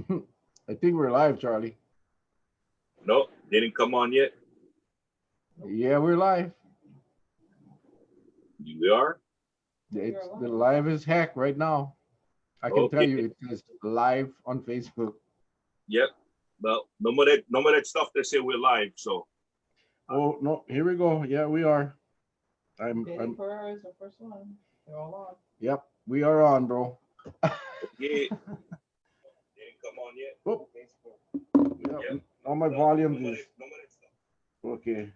I think we're live, Charlie. No, didn't come on yet. Yeah, we're live. We are? It's the live as heck right now. I can tell Okay. you it says live on Facebook. Yep. Well, no more that stuff that say we're live. So Oh no, here we go. Yeah, we are. I'm Jennifer is the first one. They're all on. Yep, we are on, bro. okay. Didn't come on yet. Oh, Yep. yeah, all my No, volumes no more is that, no more that stuff. okay.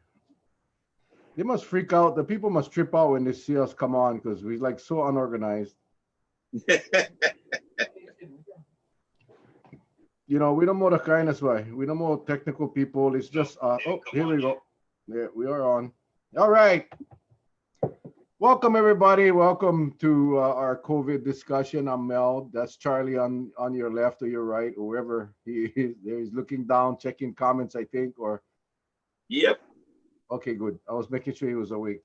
They must freak out. The people must trip out when they see us come on because we're like so unorganized. We don't know the kindness way. We don't know technical people. It's No, just didn't come here on we yet. go. Yeah, we are on. All right. Welcome everybody. Welcome to our COVID discussion. I'm Mel. That's Charlie on your left or your right, or wherever he is. There he's looking down, checking comments, I think. Or Yep. okay, good. I was making sure he was awake.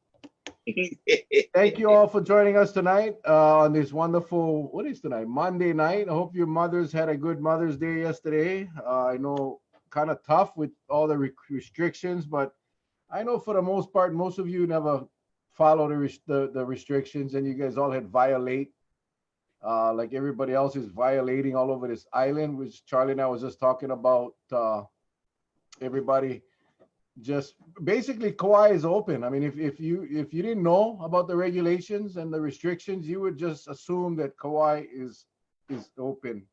Thank you all for joining us tonight on this wonderful, what is tonight? Monday night. I hope your mothers had a good Mother's Day yesterday. I know kind of tough with all the restrictions, but I know for the most part, most of you never follow the restrictions, and you guys all had violate, like everybody else is violating all over this island, which Charlie and I was just talking about. Everybody just basically Kauai is open. I mean, if you didn't know about the regulations and the restrictions, you would just assume that Kauai is open.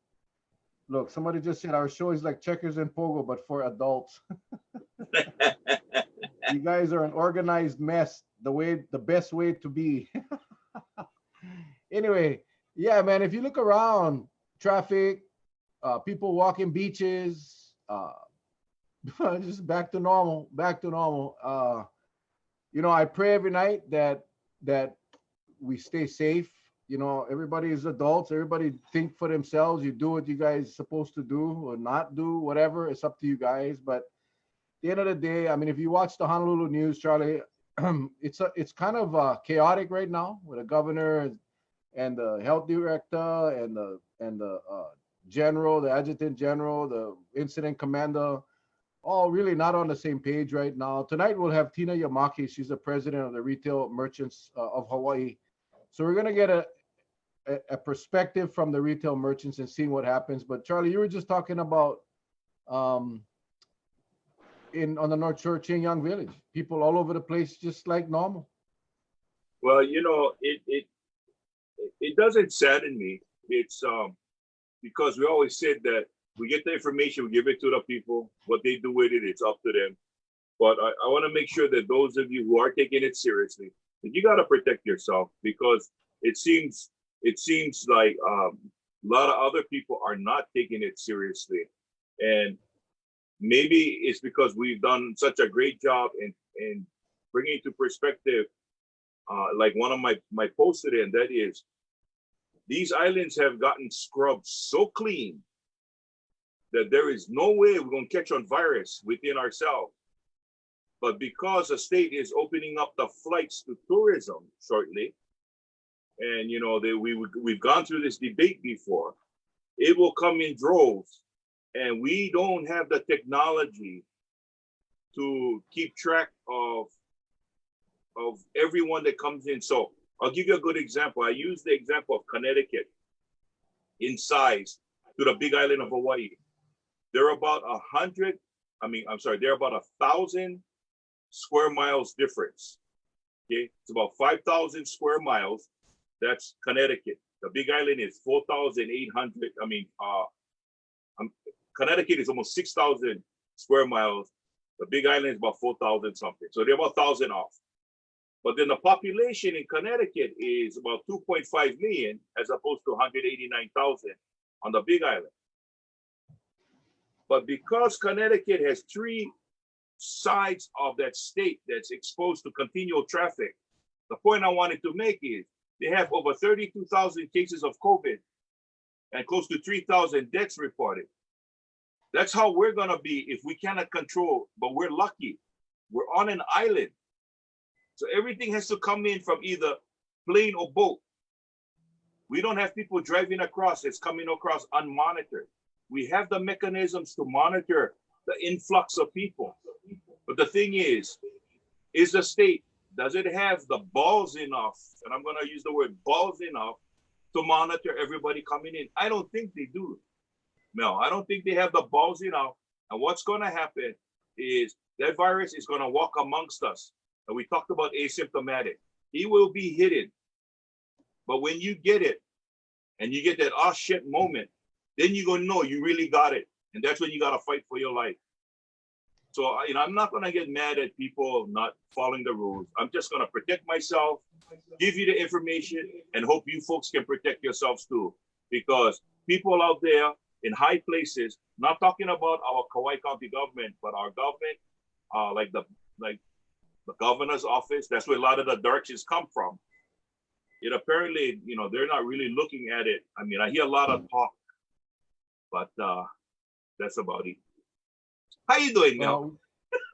Look, somebody just said our show is like checkers and pogo, but for adults. You guys are an organized mess. The best way to be. Anyway, yeah, man. If you look around, traffic, people walking beaches, just back to normal. Back to normal. I pray every night that we stay safe. Everybody is adults. Everybody think for themselves. You do what you guys supposed to do or not do, whatever. It's up to you guys. But at the end of the day, I mean, if you watch the Honolulu news, Charlie, it's kind of chaotic right now with the governor and the health director and the general, the adjutant general, the incident commander, all really not on the same page right now. Tonight we'll have Tina Yamaki. She's the president of the Retail Merchants of Hawaii. So we're gonna get a perspective from the retail merchants and seeing what happens. But Charlie, you were just talking about um, in on the North Shore, Young Village, people all over the place, just like normal. Well, it doesn't sadden me. It's because we always said that we get the information, we give it to the people. What they do with it, it's up to them. But I want to make sure that those of you who are taking it seriously, that you got to protect yourself because it seems like a lot of other people are not taking it seriously, and maybe it's because we've done such a great job in bringing into perspective, like one of my posts today, and that is these islands have gotten scrubbed so clean that there is no way we're going to catch on virus within ourselves. But because the state is opening up the flights to tourism shortly, and we've gone through this debate before, it will come in droves, and we don't have the technology to keep track of everyone that comes in. So I'll give you a good example. I use the example of Connecticut in size to the big island of Hawaii. They're about 100. I'm sorry. They're about 1,000 square miles difference. Okay, it's about 5,000 square miles. That's Connecticut. The Big Island is 4,800. Connecticut is almost 6,000 square miles. The Big Island is about 4,000 something. So they're about 1,000 off. But then the population in Connecticut is about 2.5 million as opposed to 189,000 on the Big Island. But because Connecticut has three sides of that state that's exposed to continual traffic, the point I wanted to make is they have over 32,000 cases of COVID and close to 3,000 deaths reported. That's how we're going to be if we cannot control, but we're lucky. We're on an island. So everything has to come in from either plane or boat. We don't have people driving across that's coming across unmonitored. We have the mechanisms to monitor the influx of people. But the thing is the state, does it have the balls enough, and I'm going to use the word balls enough, to monitor everybody coming in? I don't think they do. No, I don't think they have the balls enough. And what's going to happen is that virus is going to walk amongst us. And we talked about asymptomatic. He will be hidden. But when you get it, and you get that oh shit moment, then you're going to know you really got it. And that's when you got to fight for your life. So, I'm not going to get mad at people not following the rules. I'm just going to protect myself, give you the information, and hope you folks can protect yourselves too. Because people out there in high places, not talking about our Kauai County government, but our government, like the governor's office, that's where a lot of the directions come from. It apparently, they're not really looking at it. I mean, I hear a lot of talk, but that's about it. How you doing, Mel?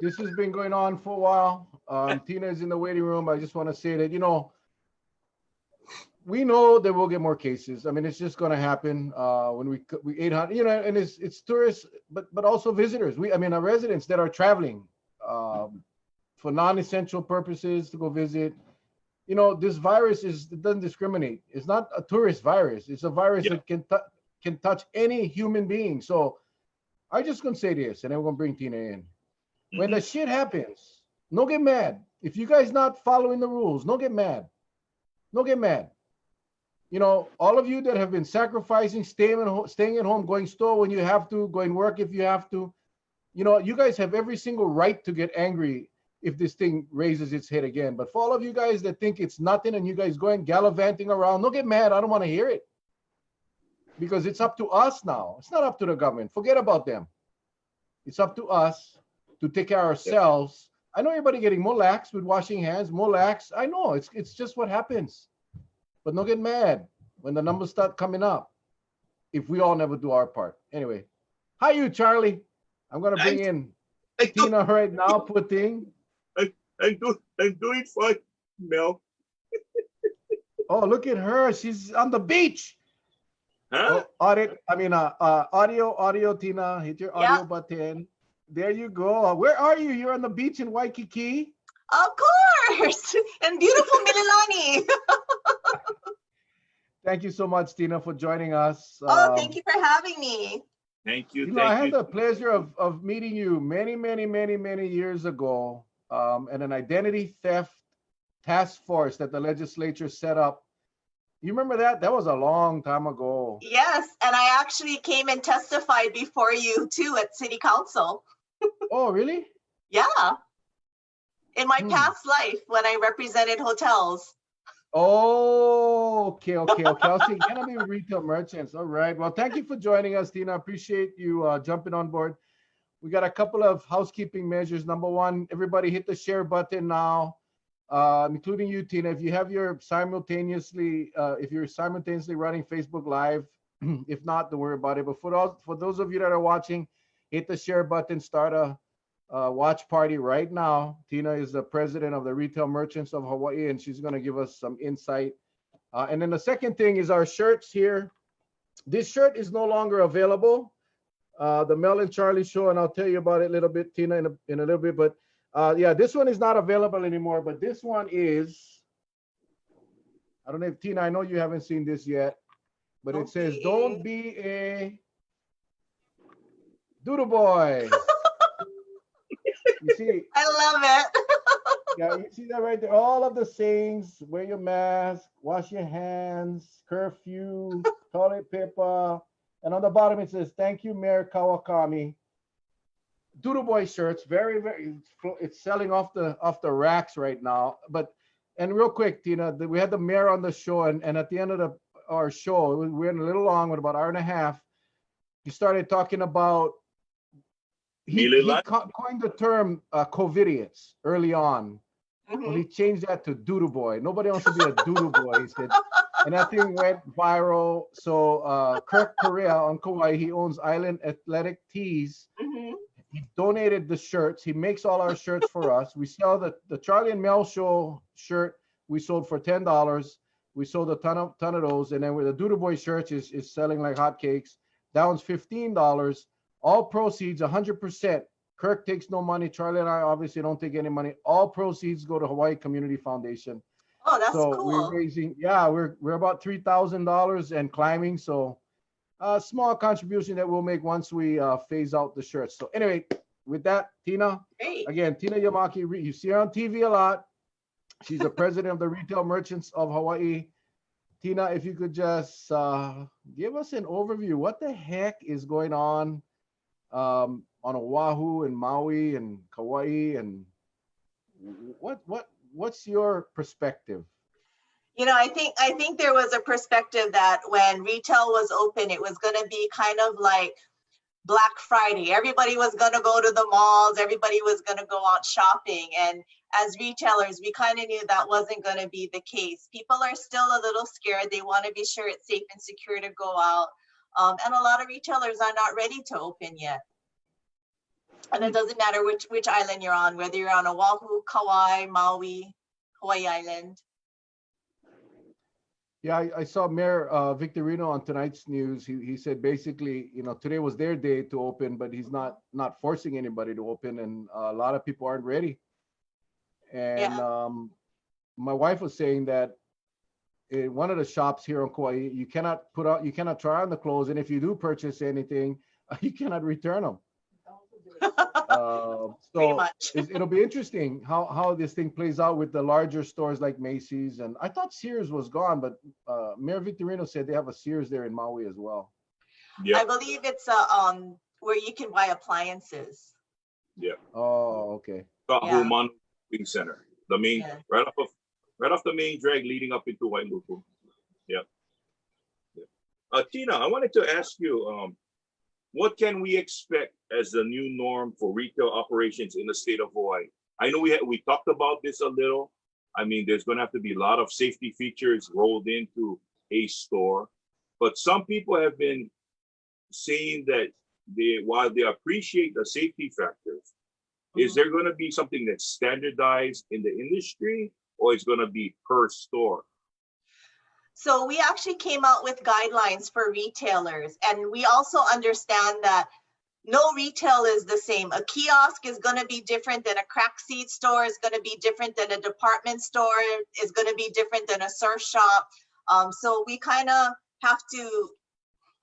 This has been going on for a while. Tina is in the waiting room. I just want to say that, we know that we'll get more cases. I mean, it's just going to happen when we 800, and it's tourists, but also visitors. Our residents that are traveling for non-essential purposes to go visit. This virus it doesn't discriminate. It's not a tourist virus. It's a virus that can touch any human being. So I just gonna say this, and then we're gonna bring Tina in. When the shit happens, don't get mad. If you guys not following the rules, don't get mad. Don't get mad. All of you that have been sacrificing, staying at home, going store when you have to, going work if you have to, you guys have every single right to get angry if this thing raises its head again. But for all of you guys that think it's nothing and you guys going gallivanting around, don't get mad. I don't want to hear it. Because it's up to us now. It's not up to the government. Forget about them. It's up to us to take care of ourselves. I know everybody getting more lax with washing hands, more lax. I know it's just what happens. But don't get mad when the numbers start coming up if we all never do our part. Anyway, hi you, Charlie. I'm gonna bring in Tina right now. Poor thing. I'm doing fine, Mel. Oh, look at her. She's on the beach. Huh? Audio, Tina. Hit your audio button. There you go. Where are you? You're on the beach in Waikiki? Of course. And beautiful Mililani. Thank you so much, Tina, for joining us. Thank you for having me. Thank you. I had the pleasure of meeting you many years ago at an identity theft task force that the legislature set up. You remember that? That was a long time ago. Yes, and I actually came and testified before you too at City Council. Oh, really? Yeah. In my past life when I represented hotels. Oh, okay. I was thinking, can I be retail merchants? All right. Well, thank you for joining us, Tina. I appreciate you jumping on board. We got a couple of housekeeping measures. Number one, everybody hit the share button now, including you, Tina. If you have your simultaneously running Facebook Live, if not, don't worry about it. But for those of you that are watching, hit the share button, start a watch party right now. Tina is the president of the Retail Merchants of Hawaii, and she's going to give us some insight. And then the second thing is our shirts here. This shirt is no longer available. The Mel and Charlie show, and I'll tell you about it a little bit, Tina, in a little bit. But this one is not available anymore. But this one is. I don't know if Tina, I know you haven't seen this yet, but it says, "Don't be a doodle boy." You see, I love it. yeah, you see that right there. All of the sayings: wear your mask, wash your hands, curfew, toilet paper, and on the bottom it says, "Thank you, Mayor Kawakami." Doodle boy shirts, it's selling off the racks right now. And real quick, Tina, we had the mayor on the show, and at the end of our show, we went a little long, with about an hour and a half. He started talking about. He coined the term COVIDiots early on. Well, he changed that to doodle boy. Nobody wants to be a doodle boy, he said. And that thing went viral. So Kirk Correa on Kauai, he owns Island Athletic Tees. He donated the shirts. He makes all our shirts for us. We sell the Charlie and Mel Show shirt. We sold for $10. We sold a ton of those. And then with the doodle boy shirts is selling like hotcakes. down's $15. All proceeds, 100%. Kirk takes no money. Charlie and I obviously don't take any money. All proceeds go to Hawaii Community Foundation. Oh, that's So cool. we're raising, yeah, we're about $3,000 and climbing. So a small contribution that we'll make once we phase out the shirts. So anyway, with that, Tina, Great. again, Tina Yamaki, you see her on TV a lot. She's the president of the Retail Merchants of Hawaii. Tina, if you could just give us an overview. What the heck is going on Oahu and Maui and Kauai, and what's your perspective? I think there was a perspective that when retail was open, it was going to be kind of like Black Friday. Everybody was going to go to the malls. Everybody was going to go out shopping. And as retailers, we kind of knew that wasn't going to be the case. People are still a little scared. They want to be sure it's safe and secure to go out. And a lot of retailers are not ready to open yet. And it doesn't matter which island you're on, whether you're on Oahu, Kauai, Maui, Hawaii Island. Yeah, I saw Mayor Victorino on tonight's news. He said basically, today was their day to open, but he's not forcing anybody to open, and a lot of people aren't ready. And Yeah. My wife was saying that in one of the shops here in Kauai, you cannot try on the clothes, and if you do purchase anything, you cannot return them. Pretty So much. it'll be interesting how this thing plays out with the larger stores like Macy's. And I thought Sears was gone, but Mayor Victorino said they have a Sears there in Maui as well. Yeah, I believe it's where you can buy appliances. yeah. Oh, okay. Kahu Manu Shopping Center, the main, Yeah. right off the main drag leading up into Wailuku. Yeah. Tina, I wanted to ask you, what can we expect as the new norm for retail operations in the state of Hawaii? I know we talked about this a little. I mean, there's going to have to be a lot of safety features rolled into a store, but some people have been saying that while they appreciate the safety factors, is there going to be something that's standardized in the industry, or it's going to be per store? So we actually came out with guidelines for retailers, and we also understand that no retail is the same. A kiosk is going to be different than a crack seed store, is going to be different than a department store, is going to be different than a surf shop. So we kind of have to,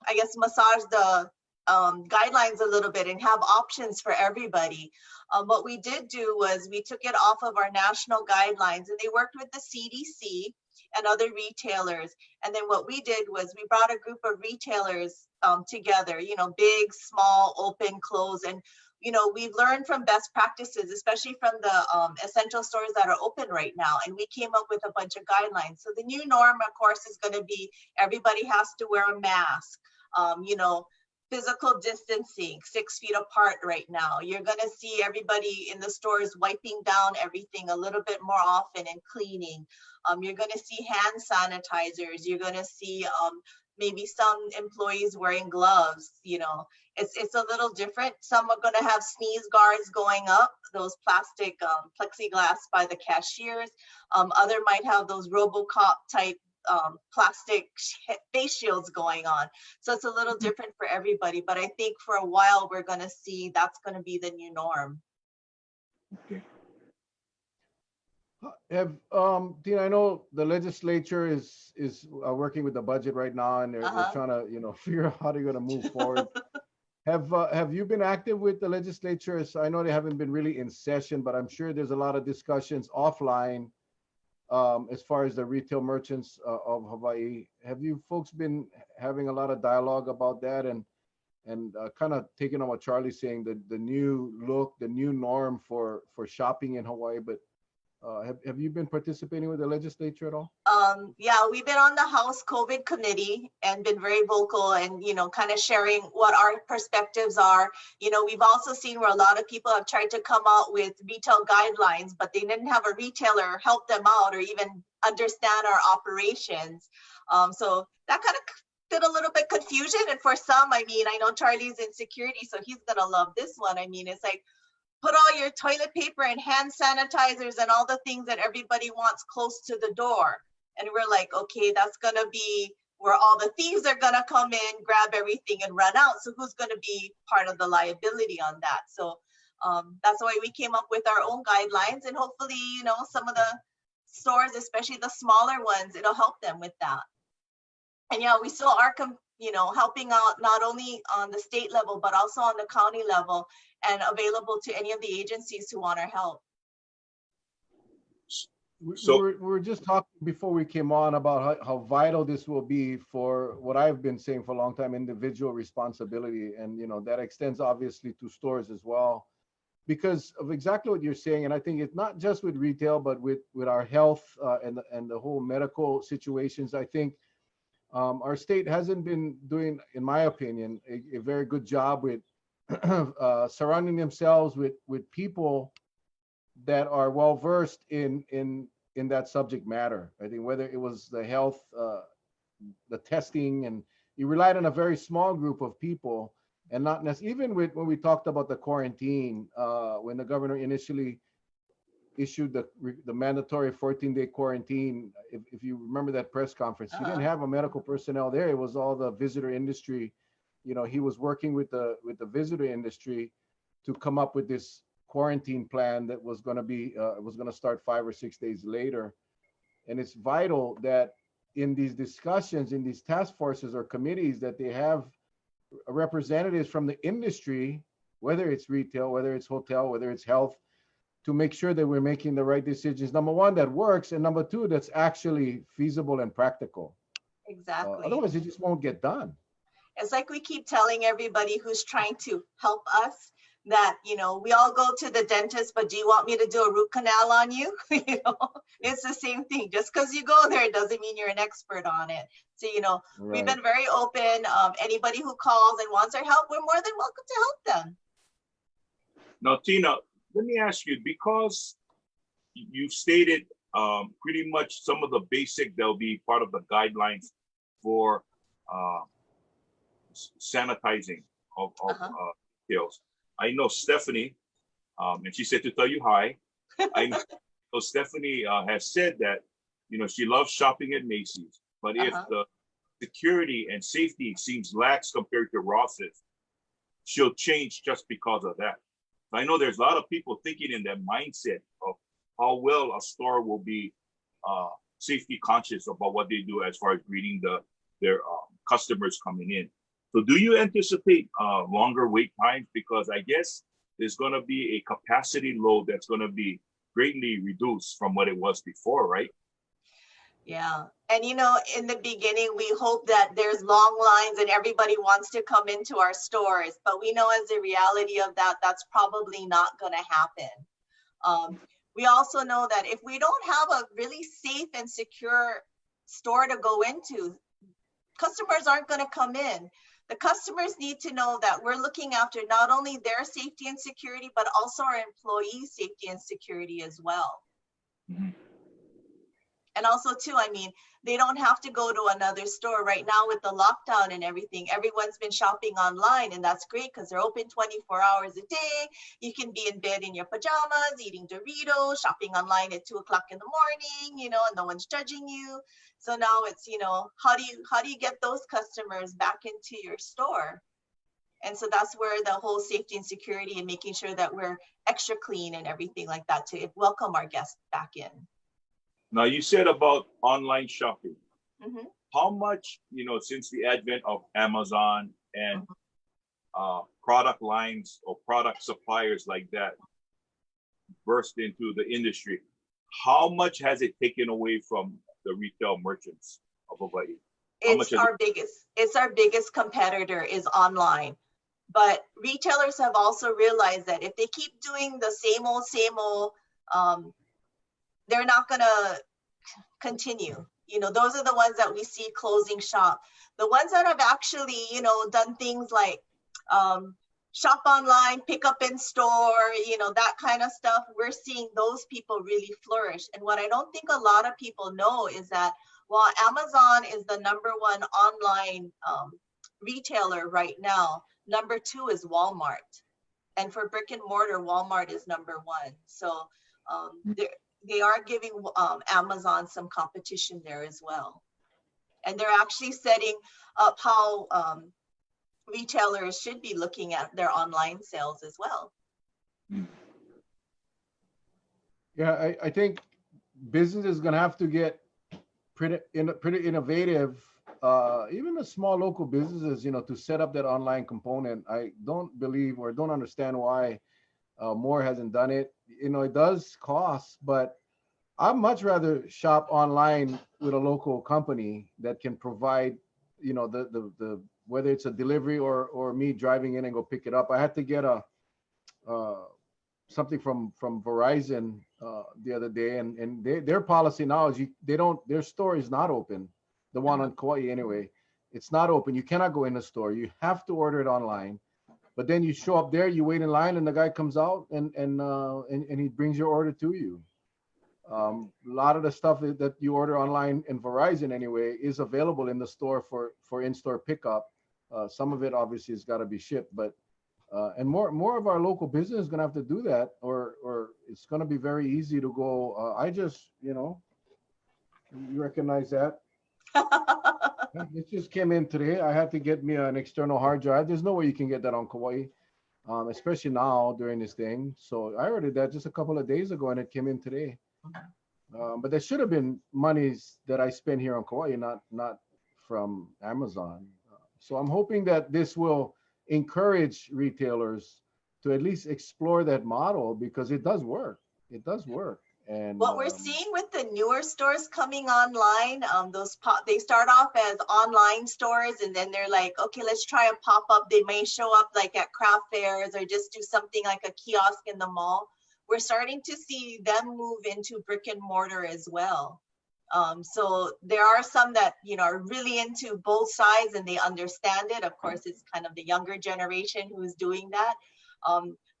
I guess, massage the guidelines a little bit and have options for everybody. What we did do was we took it off of our national guidelines, and they worked with the CDC and other retailers. And then what we did was we brought a group of retailers together, big, small, open, close. And, we've learned from best practices, especially from the essential stores that are open right now. And we came up with a bunch of guidelines. So the new norm, of course, is going to be everybody has to wear a mask, physical distancing, 6 feet apart right now. You're going to see everybody in the stores wiping down everything a little bit more often and cleaning. You're going to see hand sanitizers. You're going to see maybe some employees wearing gloves. It's a little different. Some are going to have sneeze guards going up, those plastic plexiglass by the cashiers. Other might have those RoboCop type plastic face shields going on. So it's a little different for everybody, but I think for a while we're going to see that's going to be the new norm. Okay. Tina, I know the legislature is working with the budget right now, and they're trying to figure out how they're going to move forward. Have you been active with the legislature? I know they haven't been really in session, but I'm sure there's a lot of discussions offline as far as the retail merchants of Hawaii. Have you folks been having a lot of dialogue about that and kind of taking on what Charlie's saying, the new look, the new norm for shopping in Hawaii? But have you been participating with the legislature at all? Yeah, we've been on the House COVID committee and been very vocal and, kind of sharing what our perspectives are. We've also seen where a lot of people have tried to come out with retail guidelines, but they didn't have a retailer help them out or even understand our operations. So that kind of did a little bit confusion. And for some, I know Charlie's in security, so he's going to love this one. It's like, put all your toilet paper and hand sanitizers and all the things that everybody wants close to the door. And we're like, okay, that's going to be where all the thieves are gonna come in, grab everything and run out. So who's gonna be part of the liability on that? So that's why we came up with our own guidelines, and hopefully, you know, some of the stores, especially the smaller ones, it'll help them with that. And yeah, we still are, you know, helping out not only on the state level, but also on the county level, and available to any of the agencies who want our help. So- we were just talking before we came on about how vital this will be for what I've been saying for a long time, individual responsibility. And, you know, that extends obviously to stores as well, because of exactly what you're saying. And I think it's not just with retail, but with our health and the whole medical situations. I think our state hasn't been doing, in my opinion, a very good job with surrounding themselves with people that are well versed in that subject matter. I think whether it was the health, the testing, and you relied on a very small group of people, and not necessarily, even when we talked about the quarantine, when the governor initially issued the mandatory 14-day quarantine. If you remember that press conference, he didn't have a medical personnel there. It was all the visitor industry. You know, he was working with the visitor industry to come up with this quarantine plan that was going to be was going to start 5 or 6 days later. And it's vital that in these discussions, in these task forces or committees, that they have representatives from the industry, whether it's retail, whether it's hotel, whether it's health, to make sure that we're making the right decisions. Number one, that works, and number two, that's actually feasible and practical. Exactly. Otherwise, it just won't get done. It's like we keep telling everybody who's trying to help us that, you know, we all go to the dentist, but do you want me to do a root canal on you? You know, it's the same thing. Just because you go there doesn't mean you're an expert on it. So, you know, we've been very open. Anybody who calls and wants our help, we're more than welcome to help them. Now, Tina, let me ask you, because you've stated pretty much some of the basic that'll be part of the guidelines for sanitizing of details. I know Stephanie, and she said to tell you hi. I know Stephanie has said that, you know, she loves shopping at Macy's, but if the security and safety seems lax compared to Ross's, she'll change just because of that. I know there's a lot of people thinking in that mindset of how well a store will be safety conscious about what they do as far as greeting their customers coming in. So do you anticipate longer wait times? Because I guess there's going to be a capacity load that's going to be greatly reduced from what it was before, right? Yeah. And, you know, in the beginning, we hope that there's long lines and everybody wants to come into our stores. But we know as a reality of that, that's probably not going to happen. We also know that if we don't have a really safe and secure store to go into, customers aren't going to come in. The customers need to know that we're looking after not only their safety and security, but also our employees' safety and security as well. Mm-hmm. And also too, I mean, they don't have to go to another store right now with the lockdown and everything. Everyone's been shopping online, and that's great because they're open 24 hours a day. You can be in bed in your pajamas, eating Doritos, shopping online at 2 o'clock in the morning, you know, and no one's judging you. So now it's, you know, how do you get those customers back into your store? And so that's where the whole safety and security and making sure that we're extra clean and everything like that to welcome our guests back in. Now, you said about online shopping. Mm-hmm. How much, you know, since the advent of Amazon and product lines or product suppliers like that burst into the industry, how much has it taken away from the retail merchants of Hawaii? It's our biggest competitor is online. But retailers have also realized that if they keep doing the same old, they're not gonna continue. You know, those are the ones that we see closing shop. The ones that have actually, you know, done things like shop online, pick up in store, you know, that kind of stuff, we're seeing those people really flourish. And what I don't think a lot of people know is that while Amazon is the #1 online retailer right now, #2 is Walmart. And for brick and mortar, Walmart is #1. So they are giving Amazon some competition there as well. And they're actually setting up how retailers should be looking at their online sales as well. Yeah, I think business is gonna have to get pretty innovative. Even the small local businesses, you know, to set up that online component. I don't believe or don't understand why more hasn't done it. You know, it does cost, but I'd much rather shop online with a local company that can provide, you know, the whether it's a delivery or me driving in and go pick it up. I had to get a something from Verizon the other day, and their policy now is their store is not open. The one on Kauai anyway, it's not open. You cannot go in the store. You have to order it online. But then you show up there, you wait in line, and the guy comes out and he brings your order to you. A lot of the stuff that you order online in Verizon anyway is available in the store for in-store pickup. Some of it obviously has got to be shipped, but and more of our local business is gonna have to do that, or it's gonna be very easy to go. I just, you know, you recognize that. It just came in today. I had to get me an external hard drive. There's no way you can get that on Kauai, especially now during this thing. So I ordered that just a couple of days ago, and it came in today. But there should have been monies that I spent here on Kauai, not from Amazon. So I'm hoping that this will encourage retailers to at least explore that model, because it does work. It does work. And what we're seeing with the newer stores coming online, they start off as online stores, and then they're like, okay, let's try a pop-up. They may show up like at craft fairs or just do something like a kiosk in the mall. We're starting to see them move into brick and mortar as well. So there are some that, you know, are really into both sides and they understand it. Of course, it's kind of the younger generation who's doing that.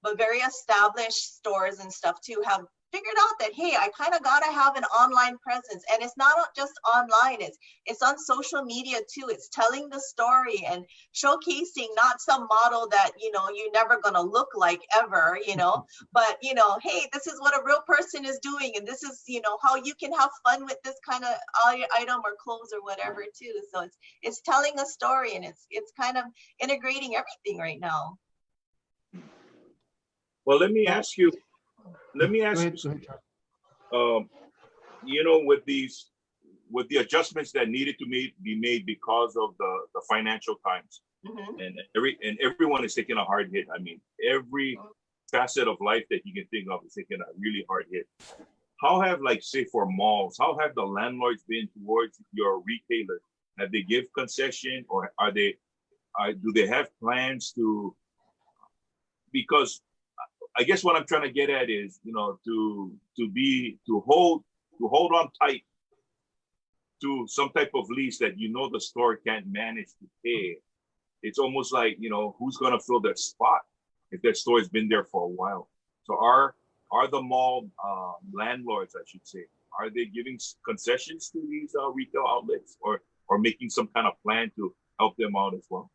But very established stores and stuff too have figured out that, hey, I kind of got to have an online presence. And it's not just online, it's on social media too. It's telling the story and showcasing not some model that, you know, you're never going to look like ever, you know, but, you know, hey, this is what a real person is doing. And this is, you know, how you can have fun with this kind of item or clothes or whatever too. So it's telling a story, and it's kind of integrating everything right now. Well, let me ask you, Go ahead, you know, with the adjustments that needed to be made because of the financial times, and everyone is taking a hard hit. I mean, every facet of life that you can think of is taking a really hard hit. How have, like, say for malls, how have the landlords been towards your retailer? Have they give concession, or do they have plans to? Because I guess what I'm trying to get at is, you know, to hold on tight to some type of lease that, you know, the store can't manage to pay. It's almost like, you know, who's going to fill that spot if that store has been there for a while? So are the mall landlords, I should say, are they giving concessions to these retail outlets, or making some kind of plan to help them out as well?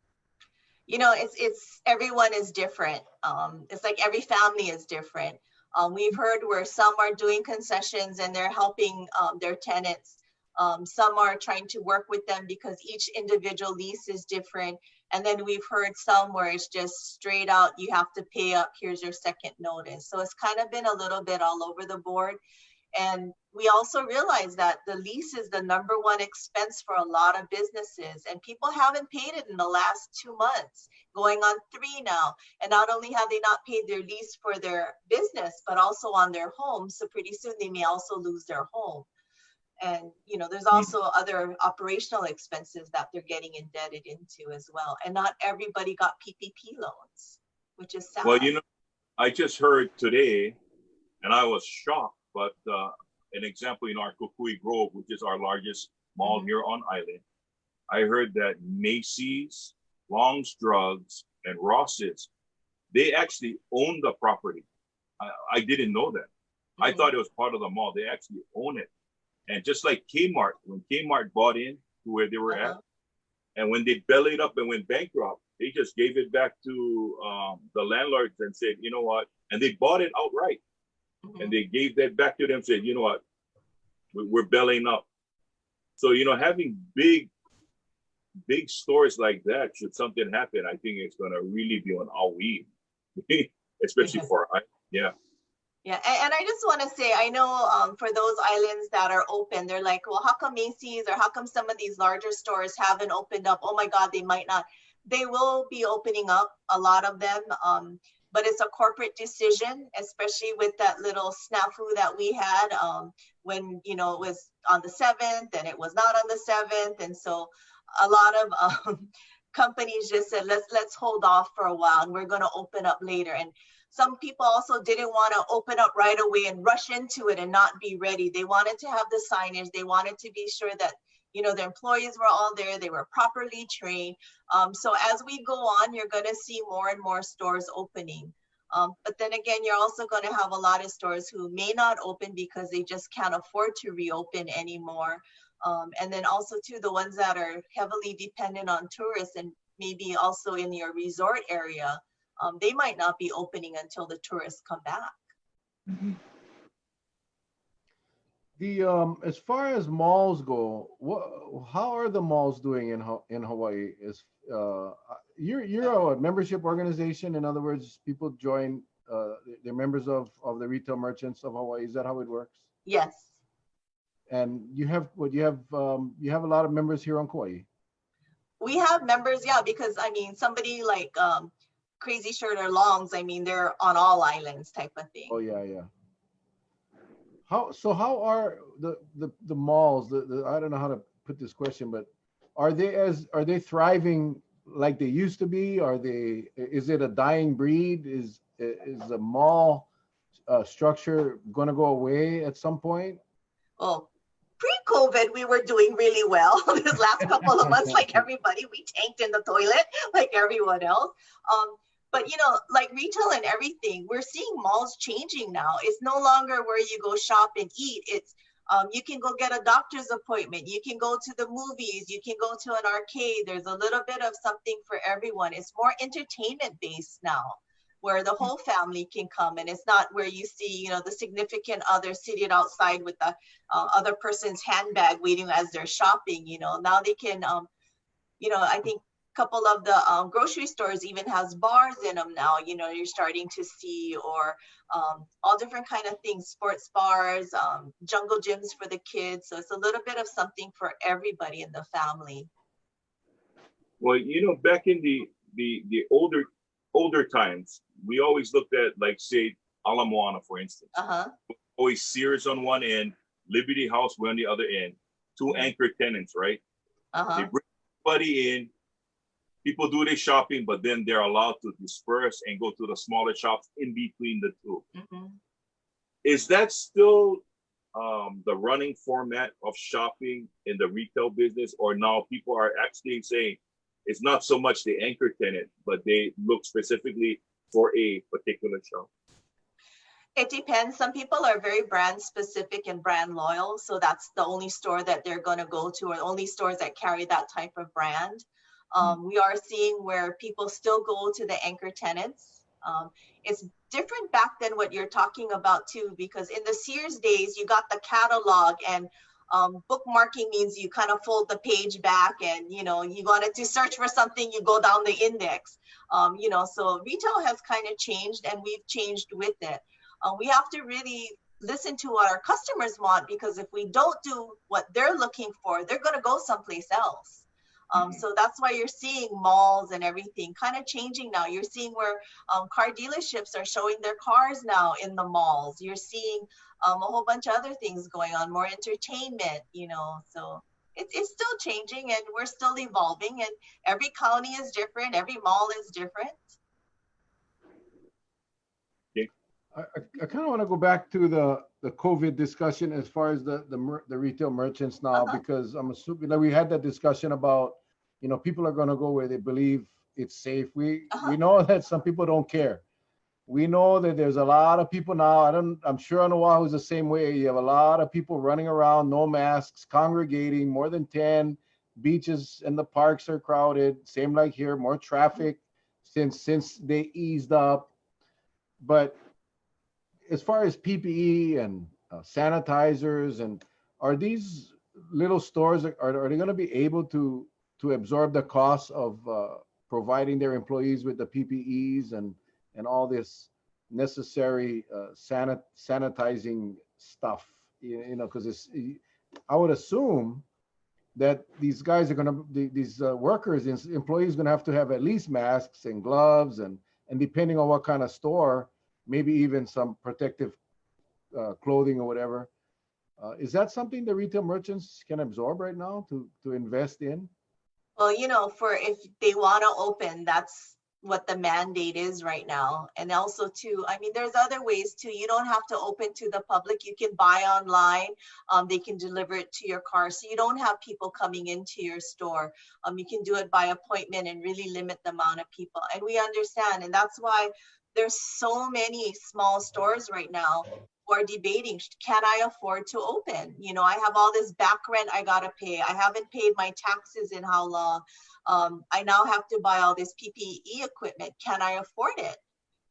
You know, it's everyone is different. It's like every family is different. We've heard where some are doing concessions and they're helping their tenants. Some are trying to work with them because each individual lease is different. And then we've heard some where it's just straight out, you have to pay up, here's your second notice. So it's kind of been a little bit all over the board. And we also realize that the lease is the #1 expense for a lot of businesses, and people haven't paid it in the last 2 months, going on 3 now. And not only have they not paid their lease for their business, but also on their home. So pretty soon they may also lose their home. And, you know, there's also other operational expenses that they're getting indebted into as well. And not everybody got PPP loans, which is sad. Well, you know, I just heard today, and I was shocked, but an example in our Kukui Grove, which is our largest mall here on island, I heard that Macy's, Long's Drugs, and Ross's, they actually own the property. I didn't know that. I thought it was part of the mall. They actually own it. And just like Kmart, when Kmart bought in to where they were at, and when they bellied up and went bankrupt, they just gave it back to the landlords and said, you know what? And they bought it outright. And they gave that back to them, said, you know what, we're bellying up. So, you know, having big big stores like that, should something happen, I think it's gonna really be on our we, especially for yeah. Yeah, and I just want to say, I know for those islands that are open, they're like, well, how come Macy's or how come some of these larger stores haven't opened up? Oh my God, they might not. They will be opening up, a lot of them, but it's a corporate decision, especially with that little snafu that we had when, you know, it was on the 7th and it was not on the 7th. And so a lot of companies just said, let's hold off for a while and we're going to open up later. And some people also didn't want to open up right away and rush into it and not be ready. They wanted to have the signage. They wanted to be sure that, you know, their employees were all there. They were properly trained. So as we go on, you're going to see more and more stores opening. But then again, you're also going to have a lot of stores who may not open because they just can't afford to reopen anymore. And then also too, the ones that are heavily dependent on tourists and maybe also in your resort area, they might not be opening until the tourists come back. The as far as malls go, how are the malls doing in Hawaii? Is you're a membership organization? In other words, people join. They're members of the retail merchants of Hawaii. Is that how it works? Yes. And you have you have a lot of members here on Kauai. We have members, yeah, because I mean, somebody like Crazy Shirt or Longs, I mean, they're on all islands type of thing. Oh yeah, yeah. How are the malls? I don't know how to put this question, but are they thriving like they used to be? Is it a dying breed? Is the mall structure going to go away at some point? Well, pre-COVID, we were doing really well. This last couple of months, like everybody, we tanked in the toilet like everyone else. But you know, like retail and everything, we're seeing malls changing now. It's no longer where you go shop and eat. It's you can go get a doctor's appointment. You can go to the movies. You can go to an arcade. There's a little bit of something for everyone. It's more entertainment based now, where the whole family can come, and it's not where you see, you know, the significant other seated outside with the other person's handbag waiting as they're shopping. You know, now they can, you know, I think a couple of the grocery stores even has bars in them now. You know, you're starting to see, or all different kind of things, sports bars, jungle gyms for the kids. So it's a little bit of something for everybody in the family. Well, you know, back in the older times, we always looked at, like, say, Ala Moana, for instance. Always Sears on one end, Liberty House on the other end, two anchor tenants, right? They bring everybody in, people do their shopping, but then they're allowed to disperse and go to the smaller shops in between the two. Is that still the running format of shopping in the retail business, or now people are actually saying it's not so much the anchor tenant, but they look specifically for a particular shop? It depends. Some people are very brand specific and brand loyal. So that's the only store that they're going to go to, or only stores that carry that type of brand. We are seeing where people still go to the anchor tenants. It's different back than what you're talking about too, because in the Sears days, you got the catalog, and bookmarking means you kind of fold the page back, and you know, you wanted to search for something, you go down the index. You know, so retail has kind of changed, and we've changed with it. We have to really listen to what our customers want, because if we don't do what they're looking for, they're going to go someplace else. So that's why you're seeing malls and everything kind of changing now. You're seeing where car dealerships are showing their cars now in the malls. You're seeing a whole bunch of other things going on, more entertainment, you know. So it's still changing, and we're still evolving, and every county is different. Every mall is different. I kind of want to go back to the COVID discussion as far as the retail merchants now, because I'm assuming that we had that discussion about, you know, people are going to go where they believe it's safe. We know that some people don't care. We know that there's a lot of people now. I'm sure on Oahu is the same way. You have a lot of people running around, no masks, congregating, more than 10. Beaches and the parks are crowded. Same like here, more traffic since they eased up. But as far as PPE and sanitizers, and are these little stores, are they going to be able to to absorb the cost of providing their employees with the PPEs and all this necessary sanitizing stuff, because I would assume that these guys are going to, these workers, employees, going to have at least masks and gloves, and depending on what kind of store, maybe even some protective clothing or whatever. Is that something the retail merchants can absorb right now to invest in? Well, for if they want to open, that's what the mandate is right now. And also too, I mean, there's other ways too. You don't have to open to the public. You can buy online. They can deliver it to your car. So you don't have people coming into your store. You can do it by appointment and really limit the amount of people. And we understand. And that's why there's so many small stores right now who are debating, can I afford to open? I have all this back rent I gotta pay. I haven't paid my taxes in how long? I now have to buy all this PPE equipment. Can I afford it?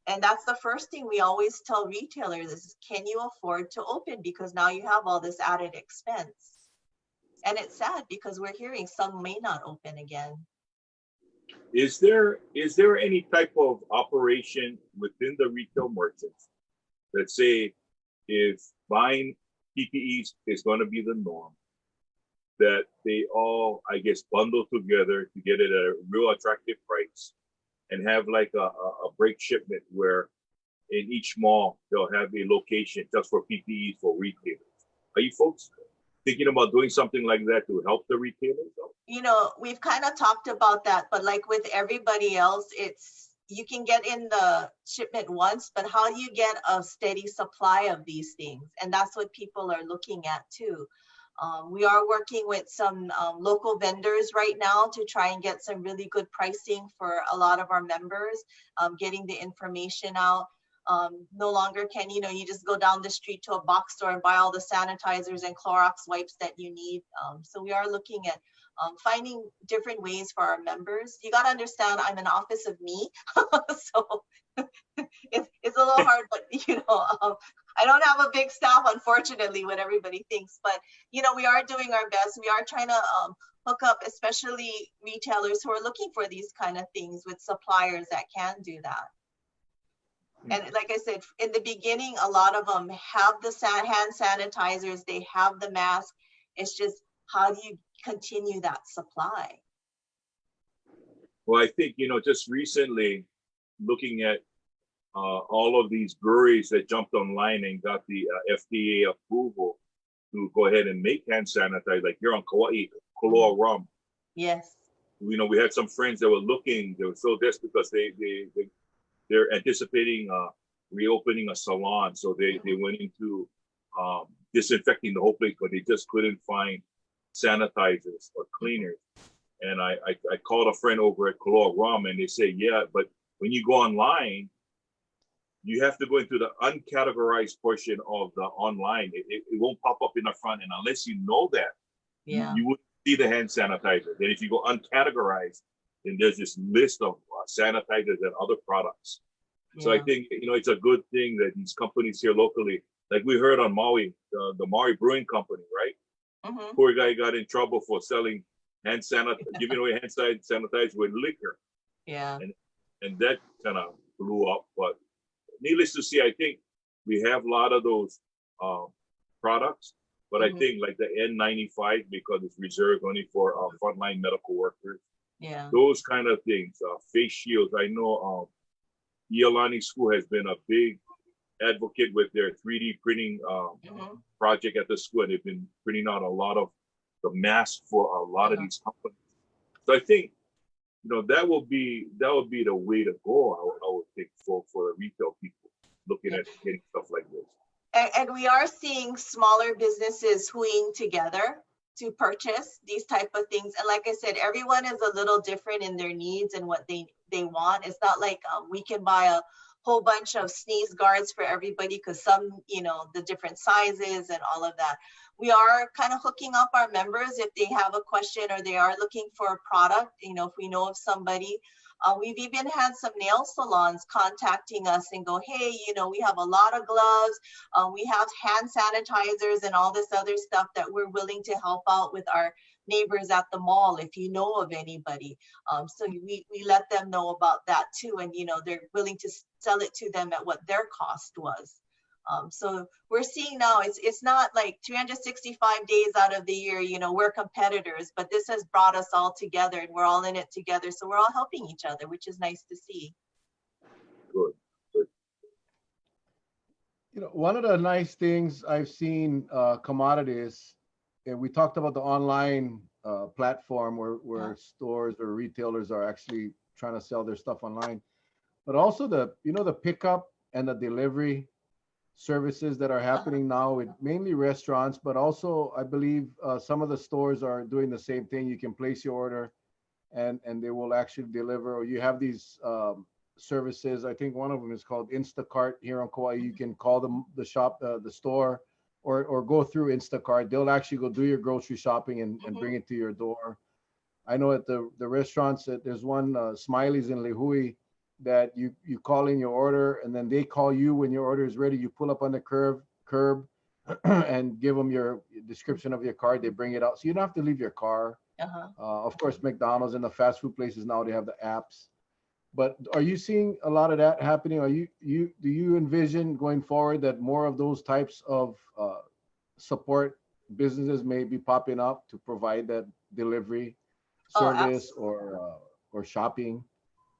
And that's the first thing we always tell retailers is, can you afford to open? Because now you have all this added expense. And it's sad because we're hearing some may not open again. Is there any type of operation within the retail merchants that say, if buying PPEs is going to be the norm, that they all, I guess, bundle together to get it at a real attractive price and have like a break shipment where in each mall they'll have a location just for PPEs for retailers? Are you folks thinking about doing something like that to help the retailers? We've kind of talked about that, but like with everybody else, you can get in the shipment once, but how do you get a steady supply of these things? And that's what people are looking at too. We are working with some local vendors right now to try and get some really good pricing for a lot of our members, getting the information out. No longer can, you just go down the street to a box store and buy all the sanitizers and Clorox wipes that you need. So we are looking at finding different ways for our members. You got to understand, I'm an office of me, so it's a little hard, but I don't have a big staff, unfortunately, what everybody thinks, but we are doing our best. We are trying to hook up, especially retailers who are looking for these kind of things with suppliers that can do that. And like I said, in the beginning, a lot of them have the hand sanitizers, they have the mask. It's just, how do you continue that supply? Well, I think, just recently looking at all of these breweries that jumped online and got the FDA approval to go ahead and make hand sanitizer, like here on Kauai, Koloa Rum. Yes. We had some friends that were looking, they were so desperate because they're anticipating reopening a salon. So they went into disinfecting the whole place, but they just couldn't find sanitizers or cleaners. And I called a friend over at Koloa Rum, and they say, yeah, but when you go online, you have to go into the uncategorized portion of the online. It won't pop up in the front. And unless you know that, you wouldn't see the hand sanitizer. Then if you go uncategorized, then there's this list of sanitizers and other products. So I think, it's a good thing that these companies here locally, like we heard on Maui, the Maui Brewing Company, right? Mm-hmm. Poor guy got in trouble for selling hand sanitizer, giving away hand sanitizer with liquor. Yeah. And that kind of blew up. But needless to say, I think we have a lot of those products. But I think like the N95, because it's reserved only for frontline medical workers. Yeah. Those kind of things, face shields. I know Iolani School has been a big advocate with their 3D printing project at the school. They've been printing out a lot of the masks for a lot of these companies. So I think, that will be the way to go. I would think for the retail people looking at getting stuff like this. And we are seeing smaller businesses hooing together to purchase these type of things. And like I said, everyone is a little different in their needs and what they want. It's not like we can buy a whole bunch of sneeze guards for everybody, because some, the different sizes and all of that. We are kind of hooking up our members if they have a question or they are looking for a product, if we know of somebody. We've even had some nail salons contacting us and go, hey, we have a lot of gloves. We have hand sanitizers and all this other stuff that we're willing to help out with our neighbors at the mall if you know of anybody. So we let them know about that too, and they're willing to sell it to them at what their cost was. So we're seeing now it's not like 365 days out of the year, we're competitors, but this has brought us all together and we're all in it together. So we're all helping each other, which is nice to see. Good. Good. One of the nice things I've seen commodities, and we talked about the online platform where stores or retailers are actually trying to sell their stuff online, but also the pickup and the delivery services that are happening now with mainly restaurants, but also I believe some of the stores are doing the same thing. You can place your order and they will actually deliver, or you have these services. I think one of them is called Instacart here on Kauai. You can call them the shop, the store, or go through Instacart. They'll actually go do your grocery shopping and bring it to your door. I know at the restaurants that there's one Smiley's in Lihui that you call in your order and then they call you when your order is ready. You pull up on the curb and give them your description of your card. They bring it out, so you don't have to leave your car. Of course, McDonald's and the fast food places now, they have the apps. But are you seeing a lot of that happening? Do you envision going forward that more of those types of support businesses may be popping up to provide that delivery service or shopping?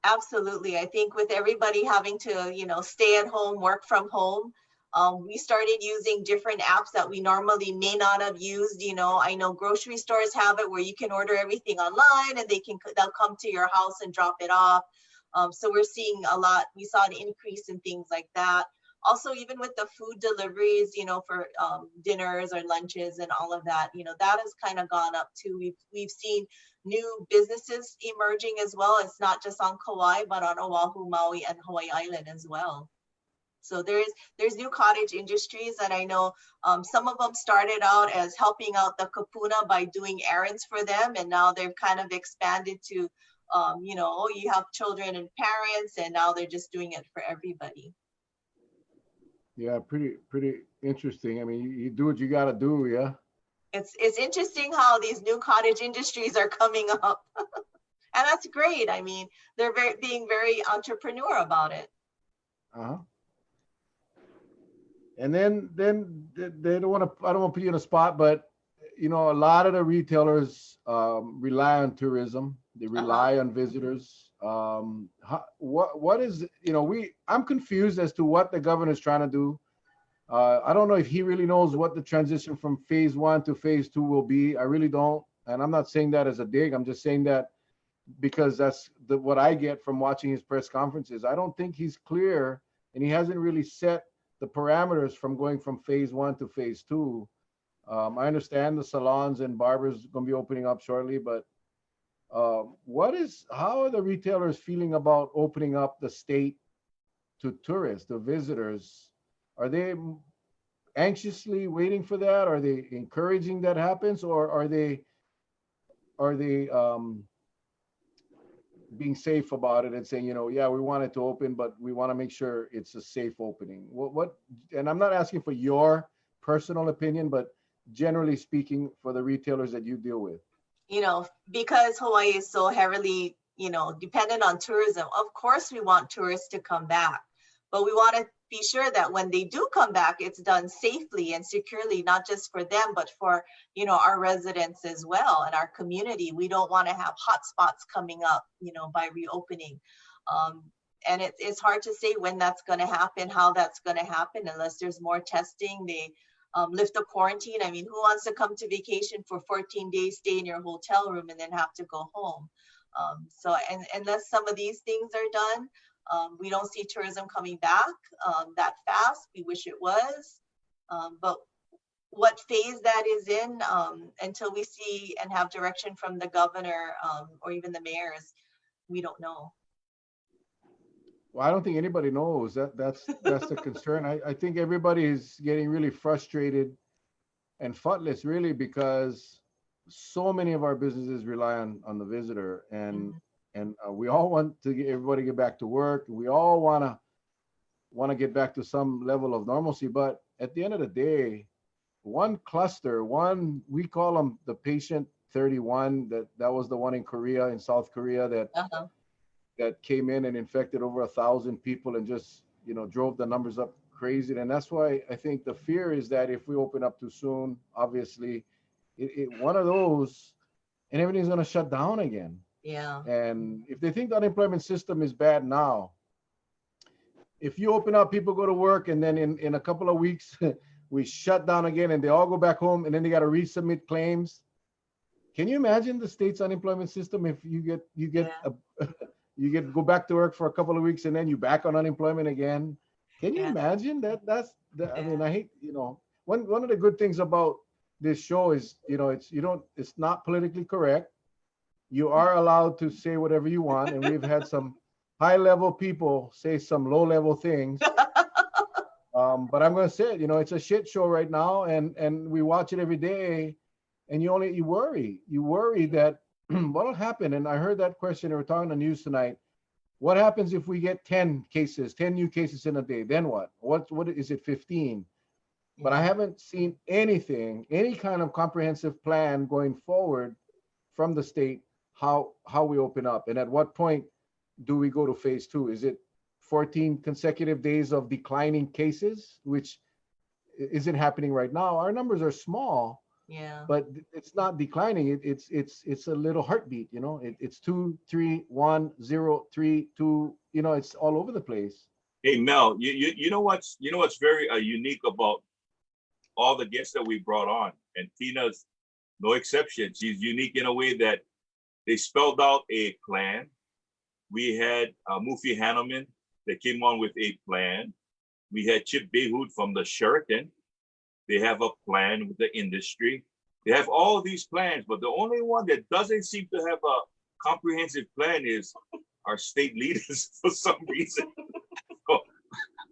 Absolutely. I think with everybody having to, stay at home, work from home, we started using different apps that we normally may not have used. I know grocery stores have it where you can order everything online and they'll come to your house and drop it off. So we're seeing we saw an increase in things like that. Also, even with the food deliveries, for dinners or lunches and all of that, that has kind of gone up too. We've seen new businesses emerging as well. It's not just on Kauai, but on Oahu, Maui, and Hawaii Island as well. So there's new cottage industries, and I know some of them started out as helping out the kapuna by doing errands for them, and now they've kind of expanded to, you have children and parents, and now they're just doing it for everybody. Yeah, pretty interesting. I mean, you do what you got to do, yeah. It's interesting how these new cottage industries are coming up, and that's great. I mean, they're being very entrepreneur about it. And then they don't want to. I don't want to put you in a spot, but a lot of the retailers rely on tourism. They rely on visitors. What is I'm confused as to what the governor's trying to do. I don't know if he really knows what the transition from phase 1 to phase 2 will be. I really don't. And I'm not saying that as a dig. I'm just saying that because that's what I get from watching his press conferences. I don't think he's clear, and he hasn't really set the parameters from going from phase 1 to phase 2. I understand the salons and barbers going to be opening up shortly, but how are the retailers feeling about opening up the state to tourists, to visitors? Are they anxiously waiting for that? Are they encouraging that happens, or are they being safe about it and saying, yeah, we want it to open, but we want to make sure it's a safe opening? What? And I'm not asking for your personal opinion, but generally speaking, for the retailers that you deal with. Because Hawaii is so heavily, dependent on tourism, of course we want tourists to come back, but we want to be sure that when they do come back, it's done safely and securely, not just for them, but for, our residents as well and our community. We don't want to have hotspots coming up, by reopening. And it's hard to say when that's going to happen, how that's going to happen, unless there's more testing. They lift the quarantine. I mean, who wants to come to vacation for 14 days, stay in your hotel room, and then have to go home? So unless some of these things are done, we don't see tourism coming back that fast. We wish it was. But what phase that is in, until we see and have direction from the governor or even the mayors, we don't know. Well, I don't think anybody knows. That's the concern. I think everybody is getting really frustrated and footless, really, because so many of our businesses rely on the visitor, and we all want to everybody get back to work. We all want to get back to some level of normalcy. But at the end of the day, one cluster, we call them the patient 31. That was the one in Korea, in South Korea, Uh-huh. that came in and infected over 1,000 people and just, drove the numbers up crazy. And that's why I think the fear is that if we open up too soon, obviously, one of those, and everything's going to shut down again. Yeah. And if they think the unemployment system is bad now, if you open up, people go to work, and then in a couple of weeks, we shut down again and they all go back home, and then they got to resubmit claims. Can you imagine the state's unemployment system if you get go back to work for a couple of weeks and then you back on unemployment again? Can you Yeah. imagine that? I mean, Yeah. I hate, one of the good things about this show is, it's not politically correct. You are allowed to say whatever you want, and we've had some high level people say some low level things. But I'm going to say it, it's a shit show right now, and we watch it every day, and you worry that what'll happen. And I heard that question. They were talking on the news tonight. What happens if we get 10 new cases in a day? Then what? What is it, 15? But I haven't seen any kind of comprehensive plan going forward from the state, how we open up, and at what point do we go to phase 2? Is it 14 consecutive days of declining cases, which isn't happening right now? Our numbers are small, Yeah. but it's not declining. It's a little heartbeat. It's 2, 3, 1, 0, 3, 2. It's all over the place. Hey Mel, you know what's very unique about all the guests that we brought on, and Tina's no exception. She's unique in a way that they spelled out a plan. We had Mufi Hanneman that came on with a plan. We had Chip Behut from the Sheraton. They have a plan with the industry. They have all these plans, but the only one that doesn't seem to have a comprehensive plan is our state leaders for some reason. So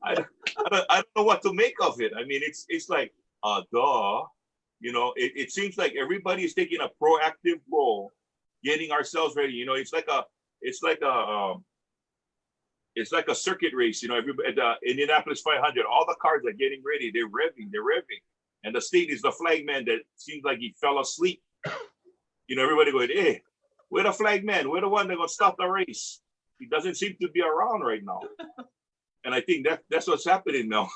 I don't know what to make of it. I mean, it's like, duh. It seems like everybody is taking a proactive role, getting ourselves ready. It's like a circuit race. Everybody at the Indianapolis 500, all the cars are getting ready. They're revving. And the state is the flag man that seems like he fell asleep. Everybody going, hey, we're the flag man. We're the one that's going to stop the race. He doesn't seem to be around right now. And I think that's what's happening now.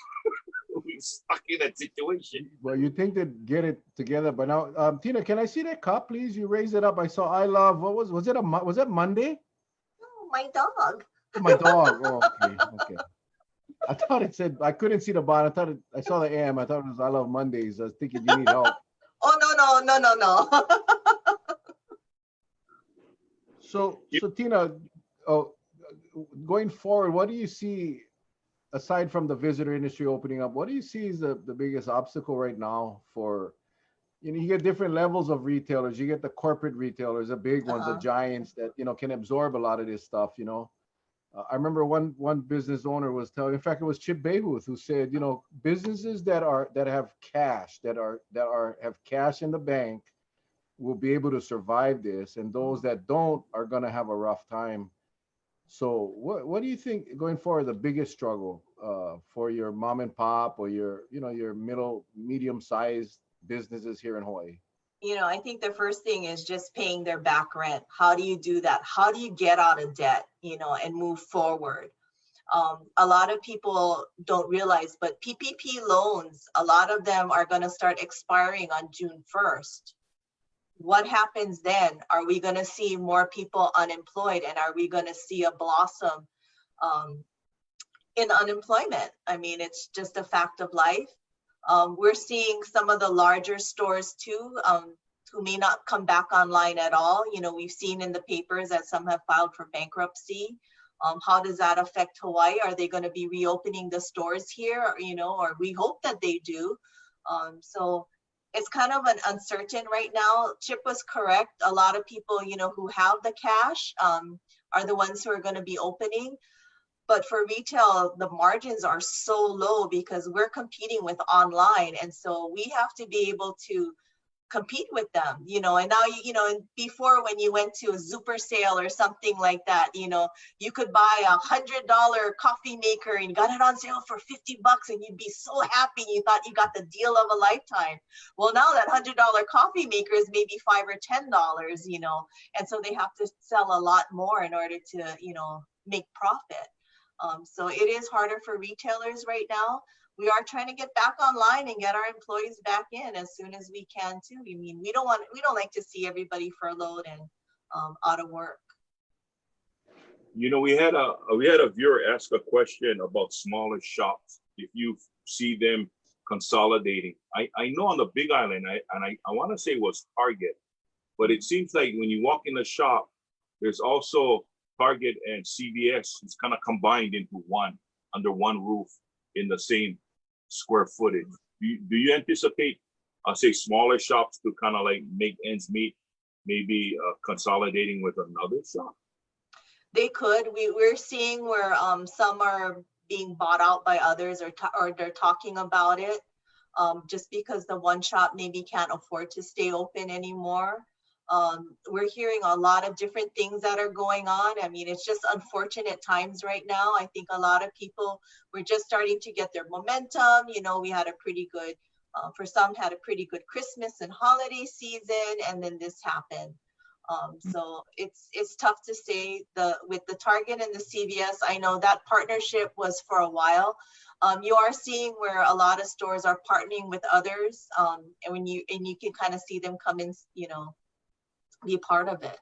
We're stuck in that situation. Well, you think they'd get it together, but now, Tina, can I see that cup, please? You raised it up. I saw I love. What was it? Was that Monday? Oh, my dog. Oh, my dog. Oh, okay. I thought it said, I couldn't see the bottom. I saw the AM. I thought it was I love Mondays. I was thinking you need help. Oh, no. So Tina, going forward, what do you see, aside from the visitor industry opening up, what do you see is the biggest obstacle right now for, you get different levels of retailers. You get the corporate retailers, the big ones, the giants that, can absorb a lot of this stuff, I remember one business owner was telling, in fact, it was Chip Behut who said, businesses that have cash, that have cash in the bank will be able to survive this, and those that don't are going to have a rough time. So what do you think going forward the biggest struggle for your mom and pop or your medium sized businesses here in Hawaii? I think the first thing is just paying their back rent. How do you do that? How do you get out of debt, and move forward? A lot of people don't realize, but PPP loans, a lot of them are going to start expiring on June 1st. What happens then? Are we going to see more people unemployed, and are we going to see a blossom in unemployment? I mean, it's just a fact of life. We're seeing some of the larger stores too, who may not come back online at all. We've seen in the papers that some have filed for bankruptcy. How does that affect Hawaii? Are they going to be reopening the stores here? Or we hope that they do. So it's kind of an uncertain right now. Chip was correct. A lot of people, who have the cash are the ones who are going to be opening. But for retail, the margins are so low because we're competing with online. And so we have to be able to compete with them, you know. And now and before, when you went to a super sale or something like that, you could buy $100 coffee maker and you got it on sale for $50 and you'd be so happy, you thought you got the deal of a lifetime. Well, now that $100 coffee maker is maybe $5 or $10, and so they have to sell a lot more in order to make profit. So it is harder for retailers right now. We are trying to get back online and get our employees back in as soon as we can too. I mean, we don't like to see everybody furloughed and out of work. We had a viewer ask a question about smaller shops. If you see them consolidating, I know on the Big Island, I want to say it was Target, but it seems like when you walk in the shop, there's also Target and CVS. It's kind of combined into one under one roof in the same square footage. Do you anticipate, say, smaller shops to kind of like make ends meet, maybe consolidating with another shop? They could. We're seeing where some are being bought out by others, or they're talking about it, just because the one shop maybe can't afford to stay open anymore. We're hearing a lot of different things that are going on. I mean, it's just unfortunate times right now. I think a lot of people were just starting to get their momentum. We had a pretty good, for some had a pretty good Christmas and holiday season, and then this happened. So it's tough to say. With the Target and the CVS, I know that partnership was for a while. You are seeing where a lot of stores are partnering with others, and you can kind of see them come in, be part of it.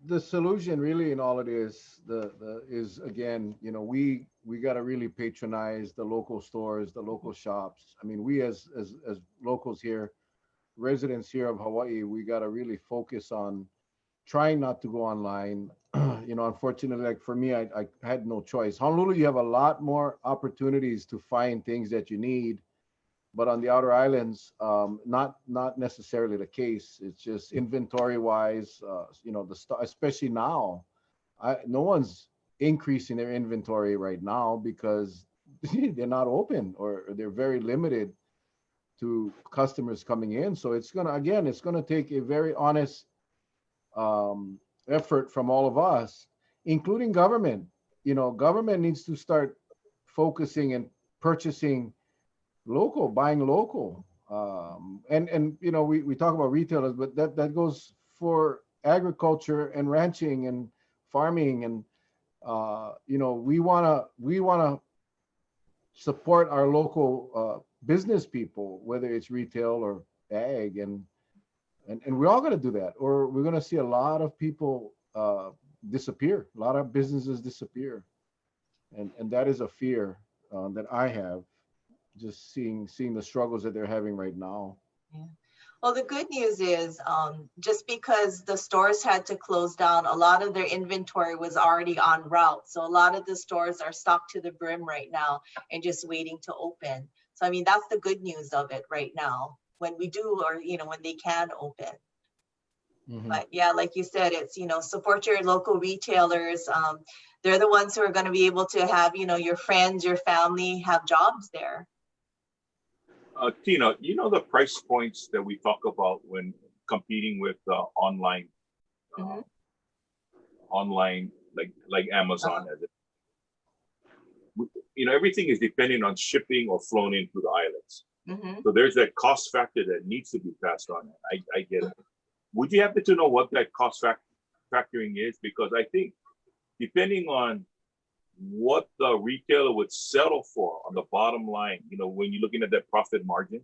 The solution really in all it is is again, we got to really patronize the local stores, the local shops. I mean, we as locals here, residents here of Hawaii, we got to really focus on trying not to go online. Unfortunately, like for me, I had no choice. Honolulu, you have a lot more opportunities to find things that you need. But on the outer islands, not necessarily the case. It's just inventory wise, especially now, no one's increasing their inventory right now because they're not open or they're very limited to customers coming in. So it's gonna take a very honest effort from all of us, including government. Government needs to start focusing and purchasing local, buying local. And we talk about retailers, but that goes for agriculture and ranching and farming. And we wanna support our local business people, whether it's retail or ag, and we're all gonna do that, or we're gonna see a lot of people disappear, a lot of businesses disappear. And that is a fear that I have, just seeing the struggles that they're having right now. Yeah. Well, the good news is just because the stores had to close down, a lot of their inventory was already en route. So a lot of the stores are stocked to the brim right now and just waiting to open. So, I mean, that's the good news of it right now, when we do, or, when they can open. Mm-hmm. But yeah, like you said, it's, support your local retailers. They're the ones who are going to be able to have, your friends, your family have jobs there. Tina, the price points that we talk about when competing with online, mm-hmm. online like Amazon has it. Everything is depending on shipping or flown in through the islands. Mm-hmm. So there's that cost factor that needs to be passed on. I get it. Would you happen to know what that cost factoring is? Because I think depending on what the retailer would settle for on the bottom line, when you're looking at that profit margin,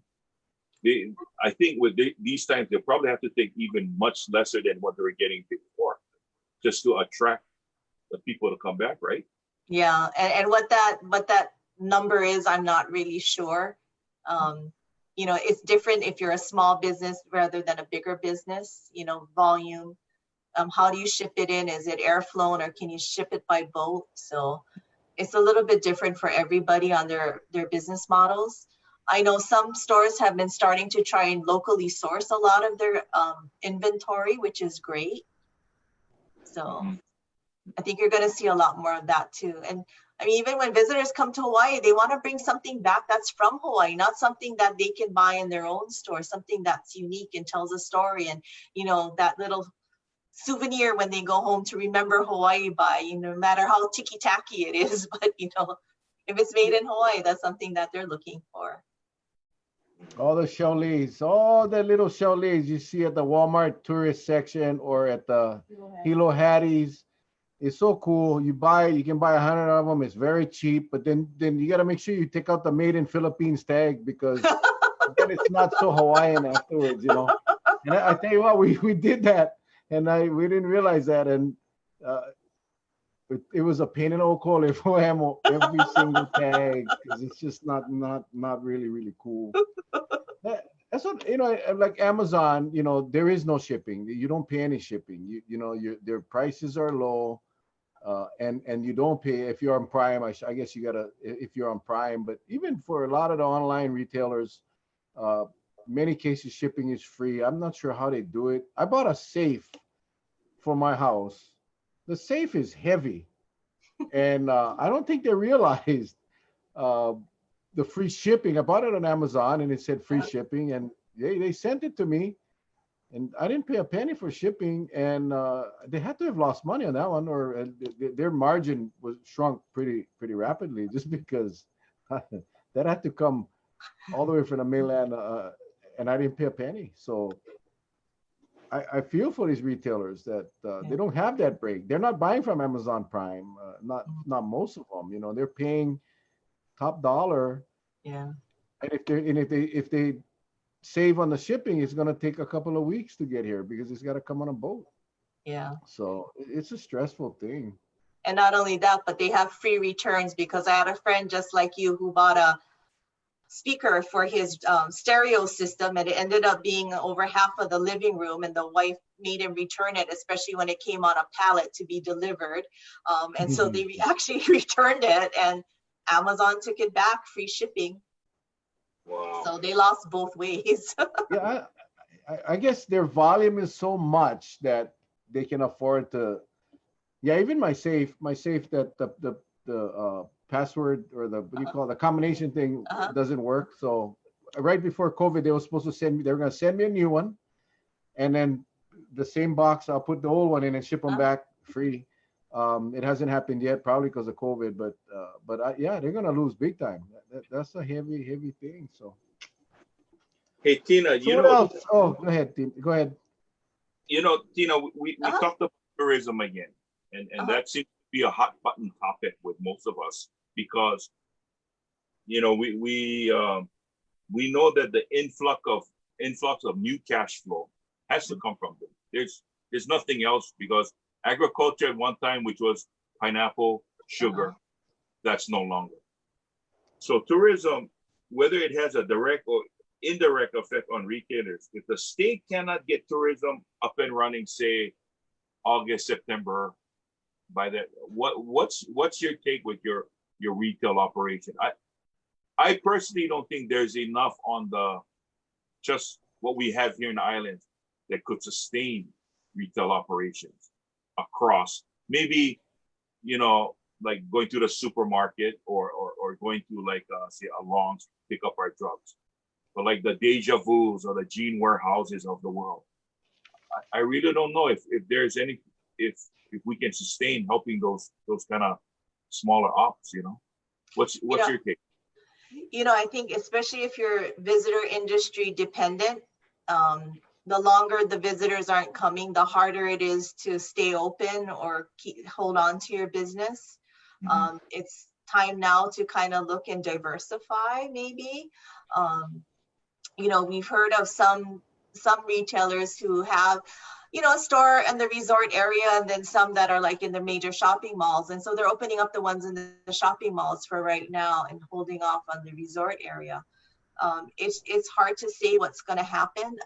I think with these times, they'll probably have to take even much lesser than what they were getting before, just to attract the people to come back, right? Yeah, and what that number is, I'm not really sure. It's different if you're a small business rather than a bigger business, volume. How do you ship it in? Is it air flown, or can you ship it by boat? So it's a little bit different for everybody on their business models. I know some stores have been starting to try and locally source a lot of their inventory, which is great. So I think you're going to see a lot more of that too. And I mean, even when visitors come to Hawaii, they want to bring something back that's from Hawaii, not something that they can buy in their own store, something that's unique and tells a story. And, you know, that little souvenir when they go home to remember Hawaii by, you know, no matter how ticky-tacky it is, but, you know, if it's made in Hawaii, that's something that they're looking for. All the chalets, all the little chalets you see at the Walmart tourist section or at the Hilo Hattie's. It's so cool. You can buy 100 of them. It's very cheap, but then you got to make sure you take out the made in Philippines tag because then it's not so Hawaiian afterwards, you know. And I tell you what, we did that, and we didn't realize that, and it was a pain in the cole for Hamo, every single tag because it's just not really cool. That's what, you know, like Amazon, you know, there is no shipping. You don't pay any shipping. You know, their prices are low, and you don't pay if you're on Prime. I guess you gotta if you're on Prime. But even for a lot of the online retailers, many cases shipping is free. I'm not sure how they do it. I bought a safe for my house. The safe is heavy, and I don't think they realized the free shipping. I bought it on Amazon and it said free shipping, and they sent it to me, and I didn't pay a penny for shipping, and they had to have lost money on that one, or their margin was shrunk pretty rapidly just because that had to come all the way from the mainland, and I didn't pay a penny. So I feel for these retailers that they don't have that break. They're not buying from Amazon Prime, not most of them. You know, they're paying top dollar. Yeah. And if they save on the shipping, it's gonna take a couple of weeks to get here because it's got to come on a boat. Yeah. So it's a stressful thing. And not only that, but they have free returns because I had a friend just like you who bought a speaker for his stereo system, and it ended up being over half of the living room, and the wife made him return it, especially when it came on a pallet to be delivered. And so they actually returned it, and Amazon took it back, free shipping. Wow. So they lost both ways. Yeah, I guess their volume is so much that they can afford to. Yeah, even my safe that the password or the what do you call it, the combination thing doesn't work. So right before COVID, they were supposed to send me. They were going to send me a new one, and then the same box. I'll put the old one in and ship them back free. It hasn't happened yet, probably because of COVID. But yeah, they're going to lose big time. That's a heavy thing. So. Hey Tina, So you what know, else? Oh, go ahead, Tina. Go ahead. you know, Tina, we talked about tourism again, and that seems to be a hot button topic with most of us because, you know, we know that the influx of new cash flow has to come from them. There's nothing else because agriculture at one time, which was pineapple, sugar, that's no longer. So tourism, whether it has a direct or indirect effect on retailers, if the state cannot get tourism up and running, say August, September, by that, what's your take with your retail operation? I personally don't think there's enough on the just what we have here in the islands that could sustain retail operations across. Maybe, you know, like going to the supermarket or going to like say a Longs to pick up our drugs. But like the Deja Vus or the Gene Warehouses of the world, I really don't know if there's any if we can sustain helping those kind of smaller ops. You know, what's your take? You know, I think especially if you're visitor industry dependent, the longer the visitors aren't coming, the harder it is to stay open or hold on to your business. It's time now to kind of look and diversify maybe. You know, we've heard of some retailers who have, you know, a store in the resort area and then some that are like in the major shopping malls. And so they're opening up the ones in the shopping malls for right now and holding off on the resort area. It's hard to say what's going to happen.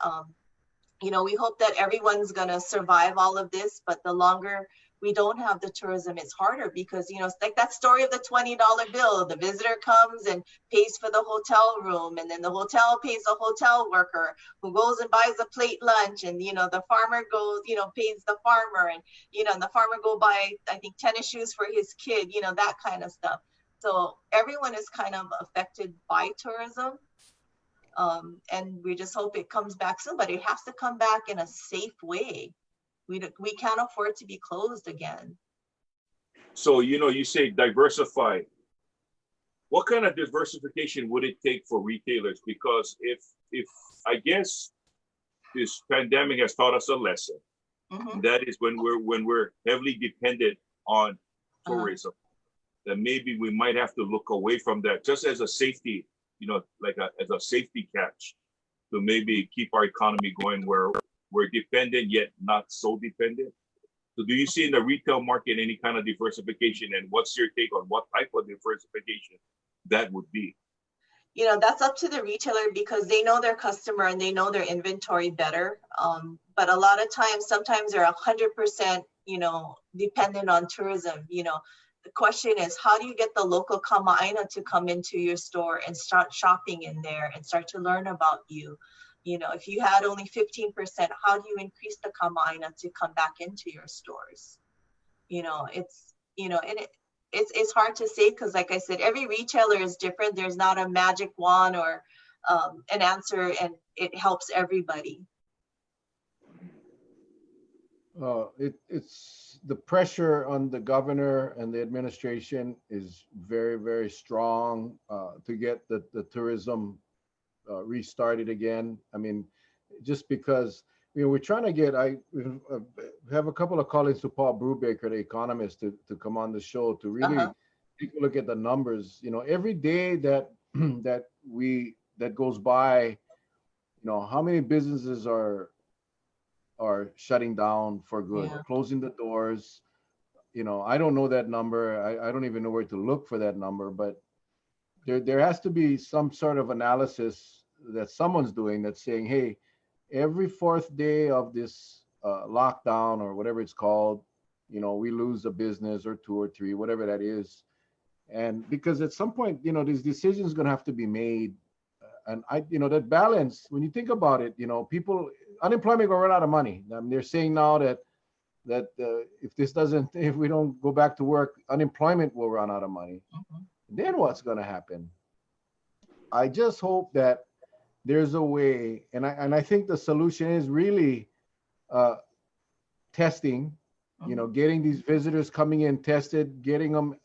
You know, we hope that everyone's going to survive all of this, but the longer we don't have the tourism, it's harder because, you know, it's like that story of the $20 bill. The visitor comes and pays for the hotel room, and then the hotel pays the hotel worker who goes and buys a plate lunch, and, you know, the farmer goes, you know, pays the farmer, and, you know, and the farmer go buy, I think, tennis shoes for his kid, you know, that kind of stuff. So everyone is kind of affected by tourism. And we just hope it comes back soon, but it has to come back in a safe way. We can't afford to be closed again. So, you know, you say diversify. What kind of diversification would it take for retailers? Because if I guess this pandemic has taught us a lesson, that is when we're heavily dependent on tourism, then maybe we might have to look away from that just as a safety, you know, like as a safety catch to maybe keep our economy going where we're dependent yet not so dependent. So do you see in the retail market any kind of diversification, and what's your take on what type of diversification that would be? You know, that's up to the retailer because they know their customer and they know their inventory better. But a lot of times, sometimes they're 100%, you know, dependent on tourism. You know, the question is, how do you get the local kamaaina to come into your store and start shopping in there and start to learn about you? You know, if you had only 15%, how do you increase the kamaaina to come back into your stores? You know, it's, you know, and it's hard to say because, like I said, every retailer is different. There's not a magic wand or an answer, and it helps everybody. It's the pressure on the governor and the administration is very, very strong to get the tourism restarted again. I mean, just because, you know, we're trying to get, I have a couple of colleagues to Paul Brubaker, the economist, to come on the show to really take a look at the numbers. You know, every day that that goes by, you know, how many businesses are shutting down for good, closing the doors. You know, I don't know that number. I don't even know where to look for that number, but there has to be some sort of analysis that someone's doing that's saying, hey, every fourth day of this lockdown or whatever it's called, you know, we lose a business or two or three, whatever that is. And because at some point, you know, these decisions going to have to be made. And you know, that balance, when you think about it, you know, unemployment will run out of money. I mean, they're saying now that if we don't go back to work, unemployment will run out of money. Then what's going to happen? I just hope that there's a way, and I think the solution is really testing, you know, getting these visitors coming in tested, getting them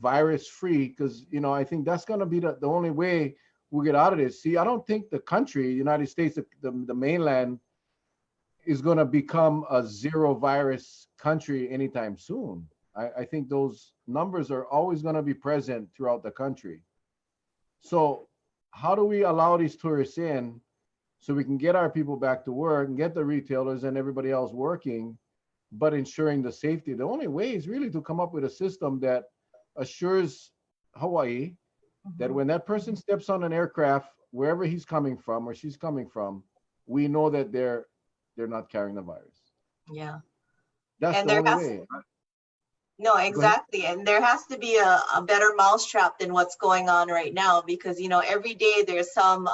virus free, because, you know, I think that's going to be the only way we'll get out of this. See, I don't think the country, United States, the mainland, is going to become a zero virus country anytime soon. I think those numbers are always going to be present throughout the country. So how do we allow these tourists in so we can get our people back to work and get the retailers and everybody else working, but ensuring the safety? The only way is really to come up with a system that assures Hawaii that when that person steps on an aircraft, wherever he's coming from or she's coming from, we know that they're not carrying the virus. Yeah. That's And the only way. No, exactly. And there has to be a better mousetrap than what's going on right now, because, you know, every day there's some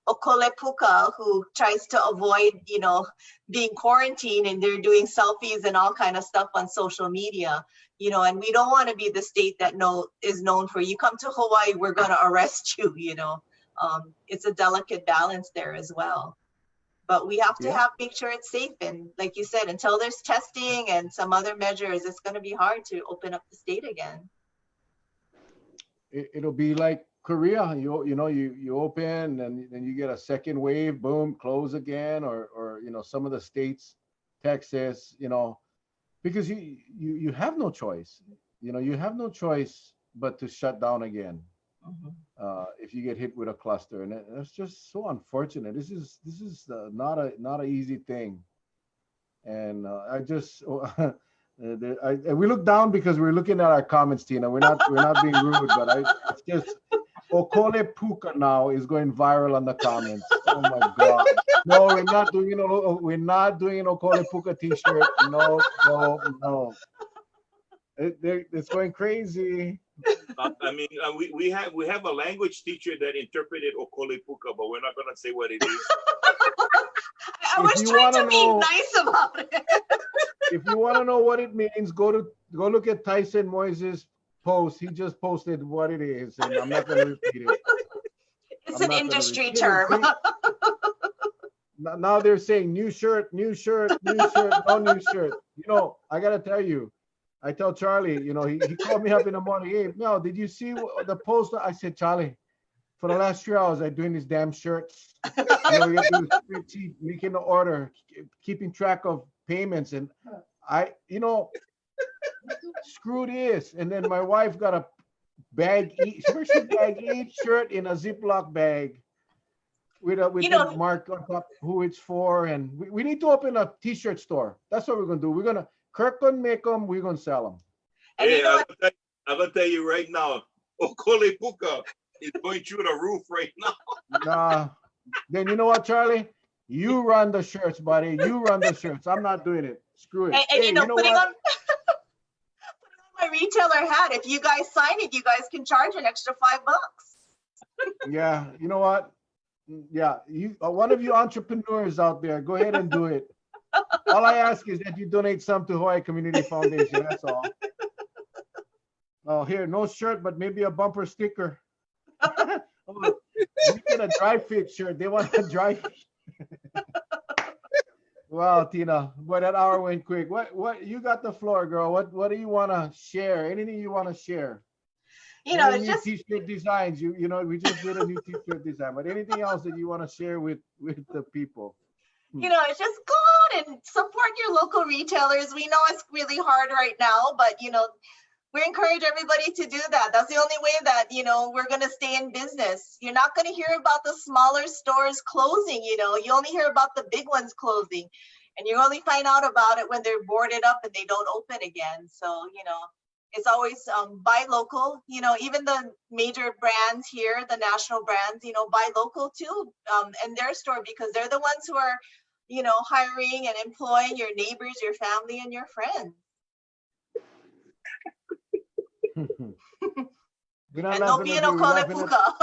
okolepuka who tries to avoid, you know, being quarantined, and they're doing selfies and all kind of stuff on social media, you know, and we don't want to be the state that is known for, you come to Hawaii, we're going to arrest you, you know. It's a delicate balance there as well. But we have to make sure it's safe. And like you said, until there's testing and some other measures, it's going to be hard to open up the state again. It'll be like Korea. You open and then you get a second wave, boom, close again, or you know, some of the states, Texas, you know, because you have no choice. You know, you have no choice but to shut down again. If you get hit with a cluster, and it's just so unfortunate. This is not an easy thing, and I just we look down because we're looking at our comments, Tina. We're not being rude, but it's just Okole Puka now is going viral on the comments. Oh my God. No, we're not doing it. We're not doing an Okole Puka t-shirt. No, no, no. It's going crazy. I mean, we have a language teacher that interpreted Okole Puka, but we're not gonna say what it is. I was trying to be nice about it. If you want to know what it means, go look at Tyson Moises' post. He just posted what it is, and I'm not going to repeat it. It's I'm an not gonna industry repeat it. term. See? Now they're saying new shirt, new shirt, new shirt, no new shirt. You know, I got to tell you, I tell Charlie, you know, he called me up in the morning. Hey, no, did you see the post? I said, Charlie, for the last 3 hours, I'm doing these damn shirts. You know, we got to do spreadsheet, making the order, keeping track of payments. And screw this. And then my wife got a bag, first she bag each shirt in a Ziploc bag with the mark on top who it's for. And we need to open a t-shirt store. That's what we're going to do. We're going to, Kirk gonna make them, we're going to sell them. And hey, I'm going to tell you right now, Okole Puka is going through the roof right now. Nah. Then you know what, Charlie? You run the shirts, buddy. You run the shirts. I'm not doing it. Screw it. And Hey, you know, putting what? on my retailer hat, if you guys sign it, you guys can charge an extra $5. Yeah, you know what? Yeah, one of you entrepreneurs out there, go ahead and do it. All I ask is that you donate some to Hawaii Community Foundation. That's all. Oh, here, no shirt, but maybe a bumper sticker. We get a dry fit shirt. They want a dry fit. Wow, Tina, boy, that hour went quick. What you got the floor, girl? What do you want to share? Anything you want to share? You know, Any it's new just t-shirt designs. You know, we just did a new t-shirt design, but anything else that you want to share with the people? it's just go out and support your local retailers. We know it's really hard right now, but we encourage everybody to do that. That's the only way that we're going to stay in business. You're not going to hear about the smaller stores closing. You only hear about the big ones closing, and you only find out about it when they're boarded up and they don't open again. So it's always buy local. Even the major brands here, the national brands, buy local too, in their store, because they're the ones who are hiring and employing your neighbors, your family, and your friends. We're not And don't be an Okole Puka.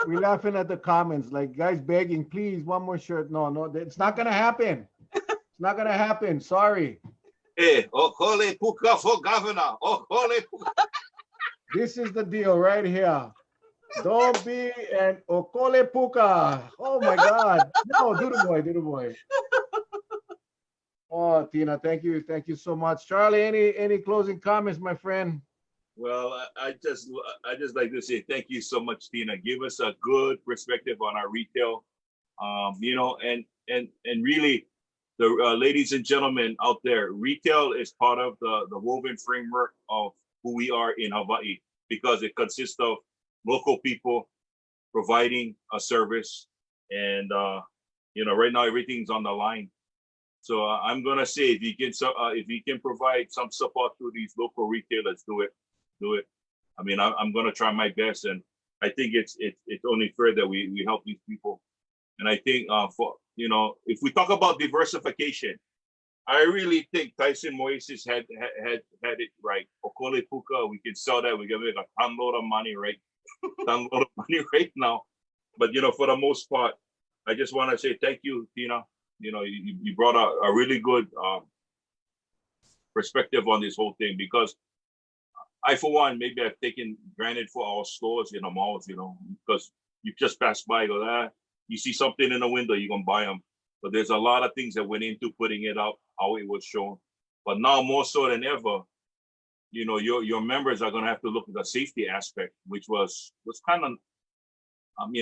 We're laughing at the comments, like guys begging, please, one more shirt. No, it's not gonna happen. It's not gonna happen. Sorry. Hey, Okole Puka for governor. Okole Puka. This is the deal right here. Don't be an Okole Puka. Oh my God. No, do the boy. Oh, Tina, thank you so much. Charlie, any closing comments, my friend? Well, I just like to say thank you so much, Tina. Give us a good perspective on our retail, and really, the ladies and gentlemen out there, retail is part of the woven framework of who we are in Hawaii, because it consists of local people providing a service, and right now everything's on the line. So I'm gonna say, if you can provide some support to these local retailers, do it. I mean, I'm gonna try my best, and I think it's only fair that we help these people. And I think if we talk about diversification, I really think Tyson Moises had it right. Okole Puka, we can sell that. We can make a ton load of money, right? Ton load of money right now. But for the most part, I just want to say thank you, Tina. You brought a really good perspective on this whole thing, because I, for one, maybe I've taken granted for our stores in the malls, because you just pass by, go, you see something in the window, you're going to buy them. But there's a lot of things that went into putting it out, how it was shown. But now more so than ever, your members are going to have to look at the safety aspect, which was kind of,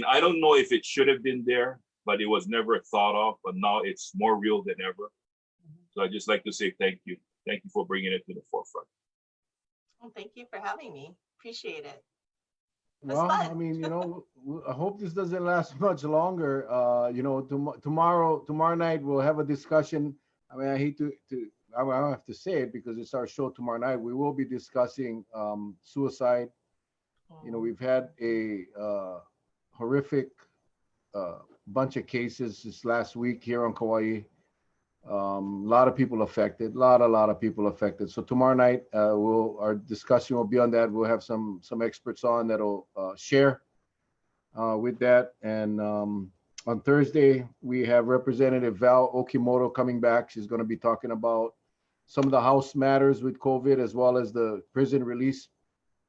I don't know if it should have been there, but it was never thought of. But now it's more real than ever. So I just like to say thank you. Thank you for bringing it to the forefront. Well, thank you for having me. Appreciate it. Well, I hope this doesn't last much longer. Tomorrow night we'll have a discussion. I hate to I don't have to say it because it's our show tomorrow night. We will be discussing suicide. We've had a horrific bunch of cases this last week here on Kauai. A lot of people affected, a lot of people affected. So tomorrow night, our discussion will be on that. We'll have some experts on that'll share with that. And on Thursday, we have Representative Val Okimoto coming back. She's going to be talking about some of the House matters with COVID, as well as the prison release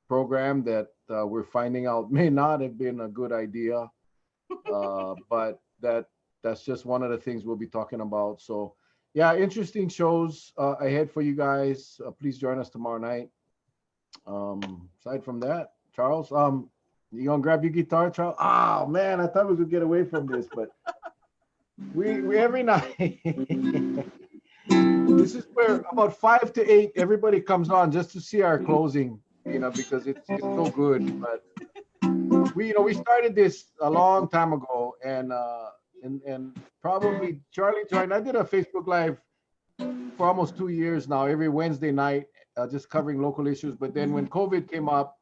program that we're finding out may not have been a good idea. But that's just one of the things we'll be talking about. So yeah, interesting shows ahead for you guys. Please join us tomorrow night. Aside from that, Charles, you gonna grab your guitar, Charles? Oh man, I thought we could get away from this, but we every night. This is where about 5 to 8 everybody comes on just to see our closing, because it's so good. But we started this a long time ago, and probably Charlie joined. I did a Facebook Live for almost 2 years now, every Wednesday night, just covering local issues. But then when COVID came up,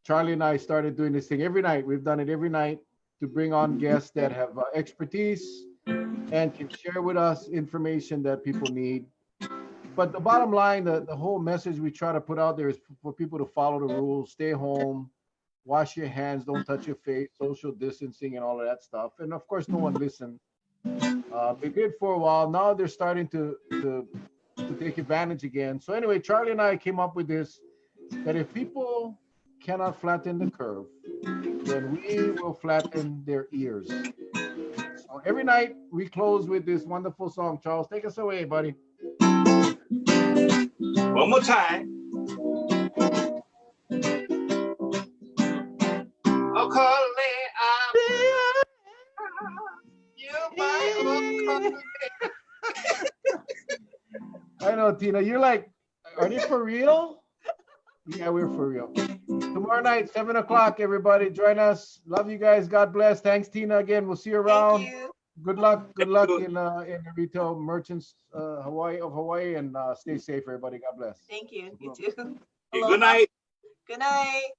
Charlie and I started doing this thing every night. We've done it every night to bring on guests that have expertise and can share with us information that people need. But the bottom line, the whole message we try to put out there is for people to follow the rules, stay home, wash your hands, don't touch your face, social distancing and all of that stuff. And of course, no one listened. They did for a while. Now they're starting to take advantage again. So anyway, Charlie and I came up with this, that if people cannot flatten the curve, then we will flatten their ears. So every night we close with this wonderful song. Charles, take us away, buddy. One more time. Oh, call me up. You might I know, Tina. You're like, are they for real? Yeah, we're for real. Tomorrow night, 7 o'clock, everybody. Join us. Love you guys. God bless. Thanks, Tina, again. We'll see you around. Thank you. Good luck in the retail merchants Hawaii, and stay safe, everybody. God bless. Thank you. You too. Good night. Good night.